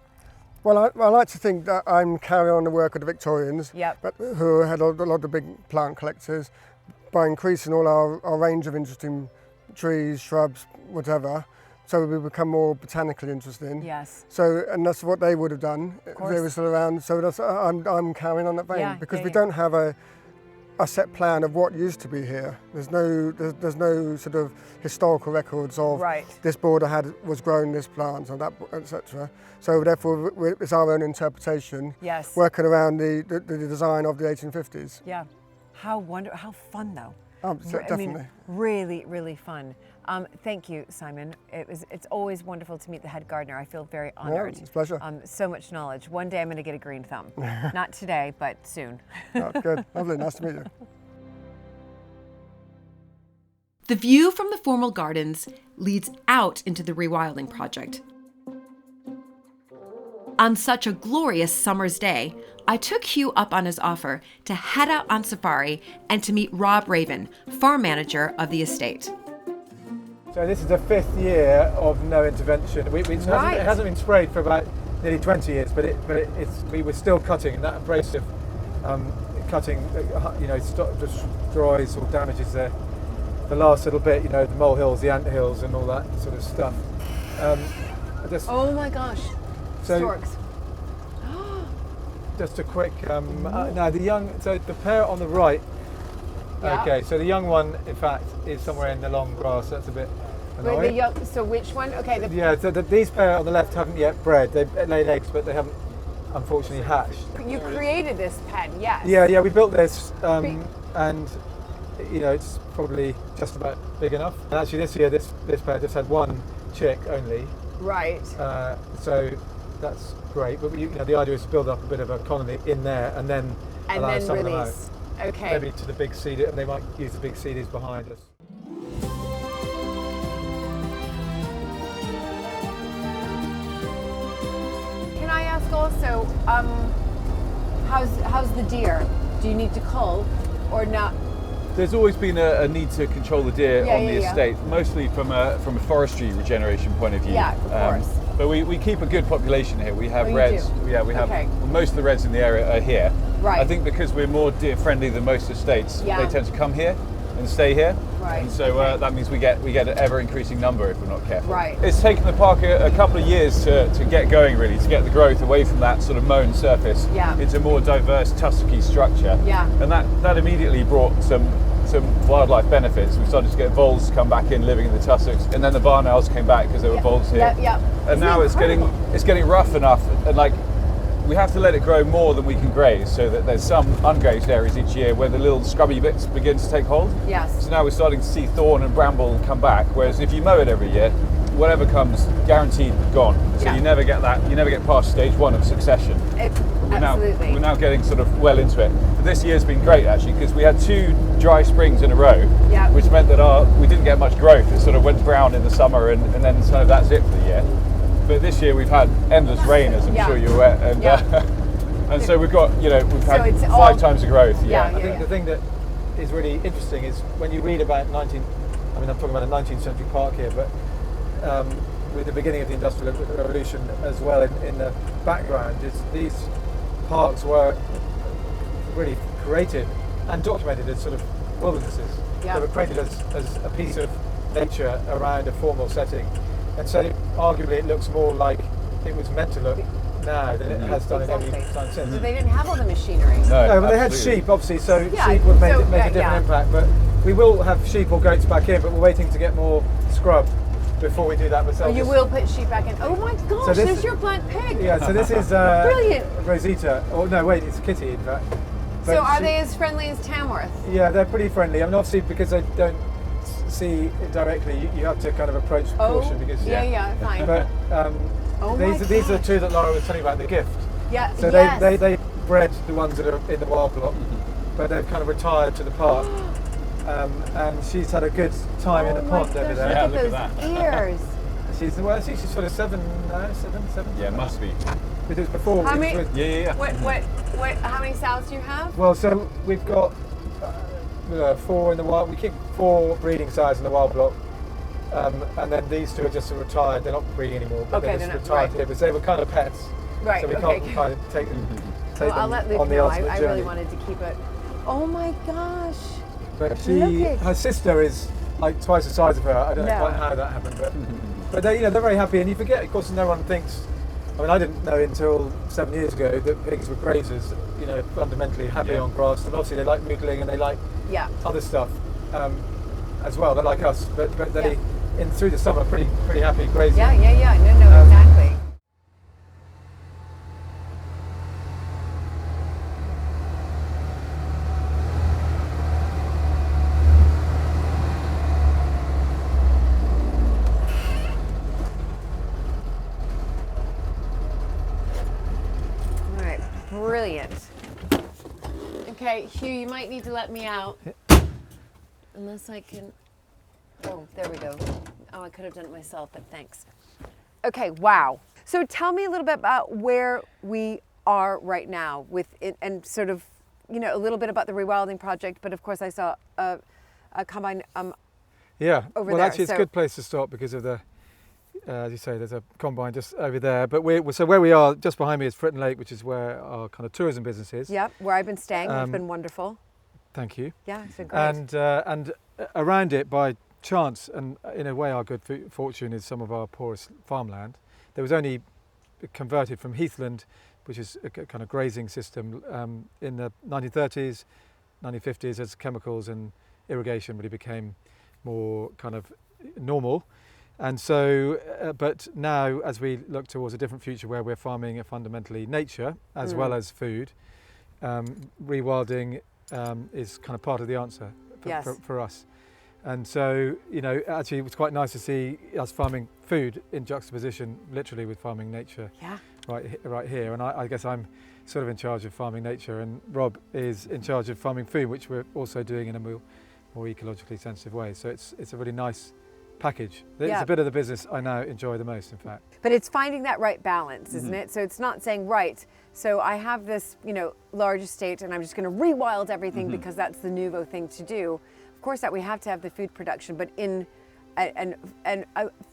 Well, I like to think that I'm carrying on the work of the Victorians, who had a lot of big plant collectors, by increasing all our range of interesting trees, shrubs, whatever. So we become more botanically interesting. Yes. So, and that's what they would have done if they were still around. So I'm carrying on that vein because we don't have a set plan of what used to be here. There's no sort of historical records of this border was growing this plant or that, etc. So therefore, it's our own interpretation. Yes. Working around the design of the 1850s. Yeah. How fun though. Definitely. I mean, really, really fun. Thank you, Simon. It's always wonderful to meet the head gardener. I feel very honored. Yeah, it's a pleasure. So much knowledge. One day I'm going to get a green thumb. Not today, but soon. Oh, good. Lovely. Nice to meet you. The view from the formal gardens leads out into the Rewilding project. On such a glorious summer's day, I took Hugh up on his offer to head out on safari and to meet Rob Raven, farm manager of the estate. So this is the 5th year of no intervention. It hasn't been sprayed for about nearly 20 years, but we were still cutting. That abrasive cutting, destroys or damages the last little bit. You know, the molehills, the ant hills, and all that sort of stuff. Oh my gosh! So, storks. just a quick. No, the young. So the pair on the right. Yeah. Okay, so the young one, in fact, is somewhere in the long grass. That's a bit annoying. Wait, the young, so which one? Okay. Yeah, so these pair on the left haven't yet bred. They've laid eggs, but they haven't unfortunately hatched. You created this pen, yes. Yeah, we built this, and you know it's probably just about big enough. And actually, this year this pair just had one chick only. Right. So that's great. But you know, the idea is to build up a bit of a colony in there, and then allow some of them out. Okay. Maybe to the big seed, and they might use the big seedies behind us. Can I ask also, how's the deer? Do you need to cull or not? There's always been a need to control the deer on the estate, mostly from a forestry regeneration point of view. Yeah, of course. But we keep a good population here. We have reds. Yeah, we have most of the reds in the area are here. Right. I think because we're more deer friendly than most estates, they tend to come here and stay here. Right. And so that means we get an ever increasing number if we're not careful. Right. It's taken the park a couple of years to get going, really, to get the growth away from that sort of mown surface into a more diverse tussocky structure. Yeah. And that immediately brought some wildlife benefits. We started to get voles come back in living in the tussocks, and then the barn owls came back because there were voles here. And now it's getting rough enough, and like we have to let it grow more than we can graze, so that there's some ungrazed areas each year where the little scrubby bits begin to take hold. Yes. So now we're starting to see thorn and bramble come back, whereas if you mow it every year, whatever comes, guaranteed gone. So you never get that. You never get past stage one of succession. Absolutely. We're now getting sort of well into it. But this year's been great actually, because we had 2 dry springs in a row, which meant that we didn't get much growth. It sort of went brown in the summer, and then sort of that's it for the year. But this year we've had endless rain, as I'm sure you're aware, and and so we've got we've had 5 times the growth. I think the thing that is really interesting is when you read about I'm talking about a 19th century park here, but with the beginning of the Industrial Revolution as well in the background, is these parks were really created and documented as sort of wildernesses. They were created as a piece of nature around a formal setting. And so arguably it looks more like it was meant to look now than it has done in any time since. So they didn't have all the machinery. No, but they had sheep obviously, so sheep would make a different impact. But we will have sheep or goats back in, but we're waiting to get more scrub before we do that myself. Oh, you will put sheep back in. Oh my gosh, so there's your black pig. Yeah, so this is brilliant. Rosita. Oh no, wait, it's Kitty in fact. But so are they as friendly as Tamworth? Yeah, they're pretty friendly. I mean, obviously because they don't see it directly, you have to kind of approach with caution because fine. But these are the 2 that Laura was telling you about, the gift. Yeah. So they bred the ones that are in the wild block, but they've kind of retired to the park. And she's had a good time in the pond over there. Yeah, look at those ears. She's sort of 7 now, 7. Yeah, must be. Because before. How many? What? How many sows do you have? Well, so we've got 4 in the wild. We keep 4 breeding sows in the wild block, and then these 2 are just retired. They're not breeding anymore, but they're just retired here because they were kind of pets. Right. So we can't kind of take them. I'll let Luke know. I really wanted to keep it. Oh my gosh. But her sister is like twice the size of her. I don't know quite how that happened, but they're very happy. And you forget, of course, no one thinks. I mean, I didn't know until 7 years ago that pigs were grazers. Fundamentally happy on grass, and obviously they like noodling and they like other stuff as well. They're like us, but they through the summer pretty happy grazing. Yeah. No, exactly. Brilliant. Okay, Hugh, you might need to let me out. Unless I can... Oh, there we go. Oh, I could have done it myself, but thanks. Okay, wow. So tell me a little bit about where we are right now with it, and sort of, a little bit about the Rewilding project, but of course I saw a combine over there. Well, actually it's a good place to start because of the, as you say, there's a combine just over there. But so where we are, just behind me is Fritton Lake, which is where our kind of tourism business is. Yep, where I've been staying. It's been wonderful. Thank you. Yeah, it's been great. And around it, by chance, and in a way our good fortune, is some of our poorest farmland. There was only converted from heathland which is a kind of grazing system. In the 1930s, 1950s, as chemicals and irrigation really became more kind of normal. And so, but now as we look towards a different future where we're farming fundamentally nature as well as food, rewilding is kind of part of the answer for us. And so, you know, actually it was quite nice to see us farming food in juxtaposition literally with farming nature right here. And I guess I'm sort of in charge of farming nature, and Rob is in charge of farming food, which we're also doing in a more ecologically sensitive way. So it's a really nice package. It's a bit of the business I now enjoy the most, in fact. But it's finding that right balance, isn't it? So it's not saying, right, so I have this, you know, large estate and I'm just going to rewild everything because that's the nouveau thing to do. Of course, that we have to have the food production, but in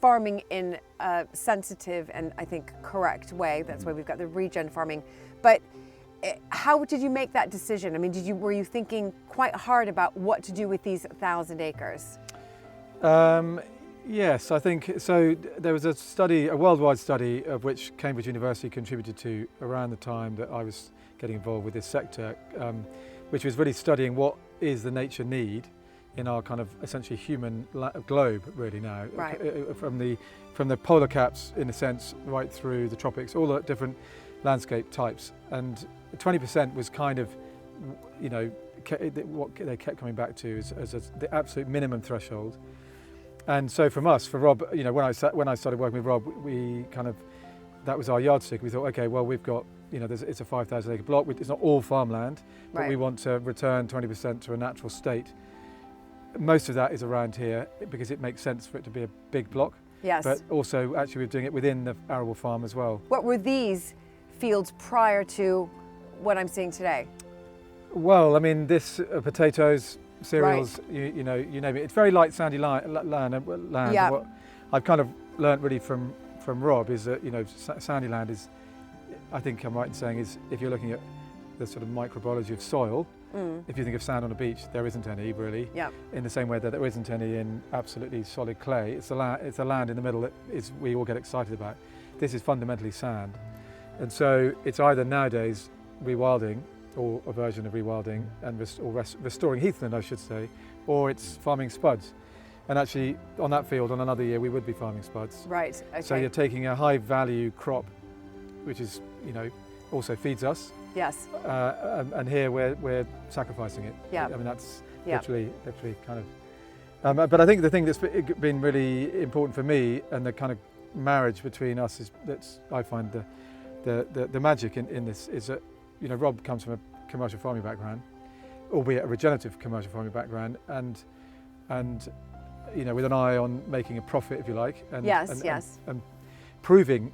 farming in a sensitive and I think correct way. That's why we've got the regen farming. But how did you make that decision? I mean, were you thinking quite hard about what to do with these 1,000 acres? Yes, I think so. There was a study, a worldwide study, of which Cambridge University contributed to around the time that I was getting involved with this sector, which was really studying what is the nature need in our kind of essentially human globe really now, from the polar caps in a sense right through the tropics, all the different landscape types, and 20% was kind of, you know, what they kept coming back to as the absolute minimum threshold. And so for Rob, you know, when I started working with Rob, we kind of, that was our yardstick. We thought, okay, well, we've got, you know, it's a 5,000 acre block. It's not all farmland, but we want to return 20% to a natural state. Most of that is around here because it makes sense for it to be a big block. Yes. But also, actually, we're doing it within the arable farm as well. What were these fields prior to what I'm seeing today? Well, I mean, this potatoes, cereals, you know, you name it. It's very light sandy land. Yeah. What I've kind of learnt really from Rob is that, you know, sandy land is, I think I'm right in saying, is if you're looking at the sort of microbiology of soil, if you think of sand on a beach, there isn't any really. Yeah. In the same way that there isn't any in absolutely solid clay. It's a land in the middle that we all get excited about. This is fundamentally sand. And so it's either nowadays rewilding, or a version of rewilding, and restoring heathland, I should say, or it's farming spuds. And actually, on that field, on another year, we would be farming spuds. Right, okay. So you're taking a high value crop, which is, you know, also feeds us. Yes. And here we're sacrificing it. Yeah. I mean, that's literally kind of. But I think the thing that's been really important for me, and the kind of marriage between us, is I find the magic in this is that, you know, Rob comes from a commercial farming background, albeit a regenerative commercial farming background, and you know, with an eye on making a profit, if you like, and and proving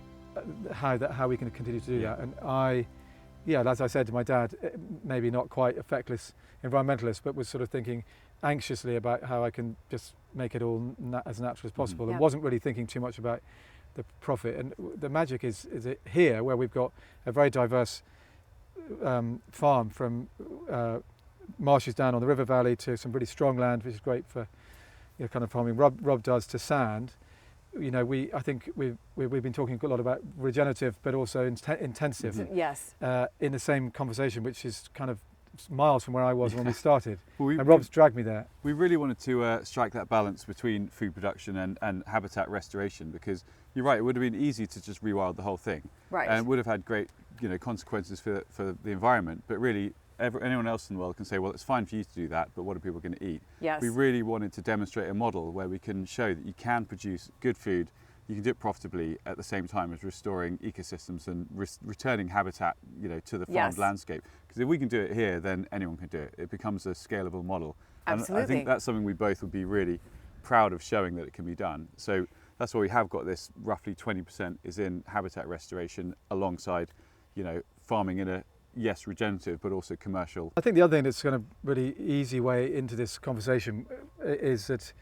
how we can continue to do that. And as I said to my dad, maybe not quite a feckless environmentalist, but was sort of thinking anxiously about how I can just make it all as natural as possible, and wasn't really thinking too much about the profit. And the magic is it here, where we've got a very diverse farm, from marshes down on the river valley to some really strong land, which is great for, you know, kind of farming Rob does, to sand. You know, I think we've been talking a lot about regenerative, but also intensive. Yes. In the same conversation, which is kind of miles from where I was when we started. And Rob's dragged me there. We really wanted to strike that balance between food production and habitat restoration, because you're right, it would have been easy to just rewild the whole thing. Right. And it would have had great, you know, consequences for the environment, but really anyone else in the world can say, well, it's fine for you to do that, but what are people going to eat? Yes. We really wanted to demonstrate a model where we can show that you can produce good food, you can do it profitably at the same time as restoring ecosystems and returning habitat, you know, to the farmed landscape. Because if we can do it here, then anyone can do it. It becomes a scalable model. Absolutely. And I think that's something we both would be really proud of, showing that it can be done. So that's why we have got this, roughly 20% is in habitat restoration, alongside, you know, farming in a, yes, regenerative, but also commercial. I think the other thing that's kind of really easy way into this conversation is that,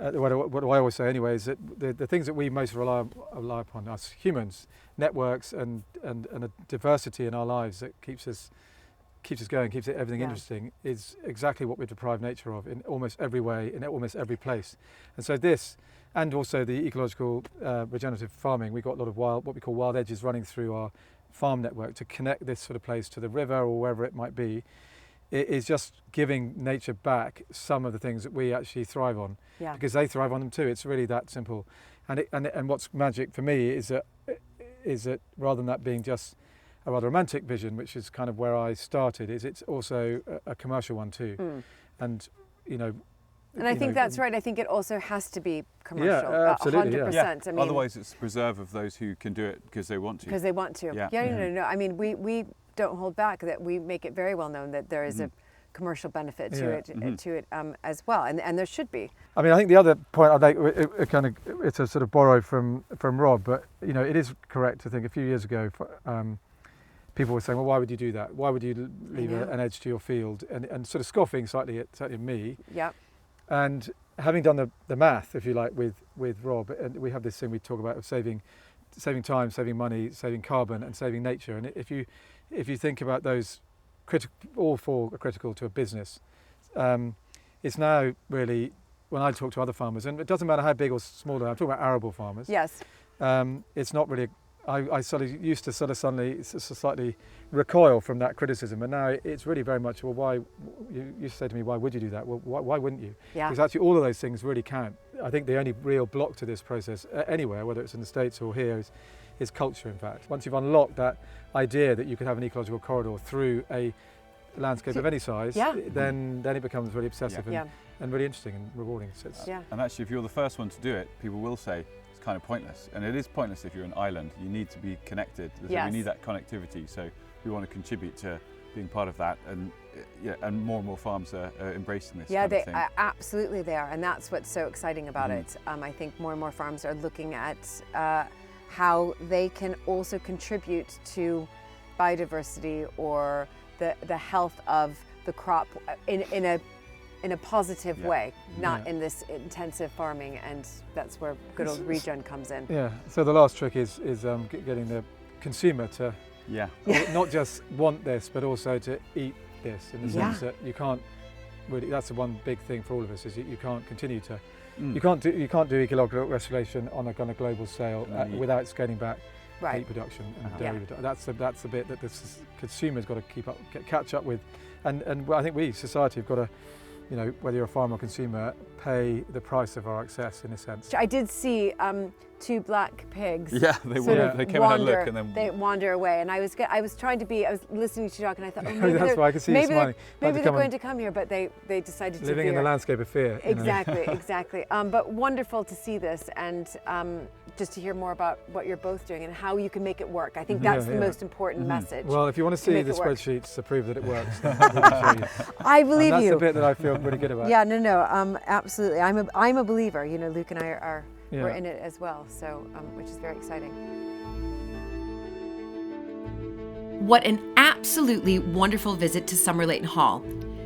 what I always say anyway, is that the things that we most rely upon as humans, networks and a diversity in our lives that keeps us going, keeps everything interesting, is exactly what we've deprived nature of in almost every way, in almost every place. And so this, and also the ecological regenerative farming, we've got a lot of what we call wild edges running through our farm network to connect this sort of place to the river or wherever it might be, it is just giving nature back some of the things that we actually thrive on, because they thrive on them too. It's really that simple. And what's magic for me is that rather than that being just a rather romantic vision, which is kind of where I started, is it's also a commercial one too. And and I think that's right. I think it also has to be commercial. Yeah, absolutely. 100%. Yeah. I mean, otherwise, it's preserve of those who can do it because they want to. Because they want to. Yeah. No. I mean, we don't hold back. That we make it very well known that there is a commercial benefit to it as well, and there should be. I mean, I think the other point I'd like, it's a sort of borrow from Rob, but it is correct to think a few years ago. People were saying, well, why would you do that? Why would you leave an edge to your field? And sort of scoffing slightly at me. Yeah. And having done the math, if you like, with Rob, and we have this thing we talk about of saving time, saving money, saving carbon, and saving nature. And if you think about those, all four are critical to a business. It's now really, when I talk to other farmers, and it doesn't matter how big or small they are, I'm talking about arable farmers. Yes. It's not really. I sort of used to sort of suddenly slightly recoil from that criticism, and now it's really very much, well, why, you say to me, why would you do that? Well, why wouldn't you? Yeah. Because actually all of those things really count. I think the only real block to this process, anywhere, whether it's in the States or here, is culture, in fact. Once you've unlocked that idea that you could have an ecological corridor through a landscape of any size, then it becomes really obsessive and really interesting and rewarding. So And actually, if you're the first one to do it, people will say, kind of pointless, and it is pointless if you're an island. You need to be connected. We need that connectivity, so we want to contribute to being part of that, and more and more farms are embracing this. Yeah, absolutely they are, and that's what's so exciting about it. I think more and more farms are looking at how they can also contribute to biodiversity or the health of the crop in a positive way, not in this intensive farming, and that's where good old regen comes in. Yeah, so the last trick is getting the consumer to not just want this, but also to eat this, in the sense that you can't really, that's the one big thing for all of us, is you can't continue to, you can't do ecological restoration on a kind of global scale without scaling back meat production and dairy production. That's the bit that the consumer's got to catch up with, and I think we, society, have got to, whether you're a farmer or consumer, pay the price of our excess, in a sense. I did see 2 black pigs. Yeah, they came and had a look, and then they wander away. And I was listening to you talk, and I thought, that's why I could see you smiling. Maybe they're going to come here, but they decided to living in the landscape of fear. Exactly. But wonderful to see this, and just to hear more about what you're both doing and how you can make it work. I think that's the most important message. Well, if you want to see the spreadsheets to prove that it works, then I believe that's you. That's the bit that I feel pretty good about. Yeah, no, absolutely. I'm a believer. Luke and I are we're in it as well, so which is very exciting. What an absolutely wonderful visit to Somerleyton Hall.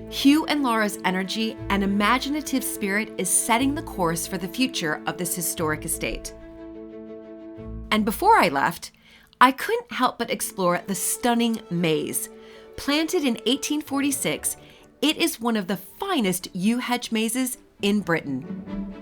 Hugh and Laura's energy and imaginative spirit is setting the course for the future of this historic estate. And before I left, I couldn't help but explore the stunning maze. Planted in 1846, it is one of the finest yew hedge mazes in Britain.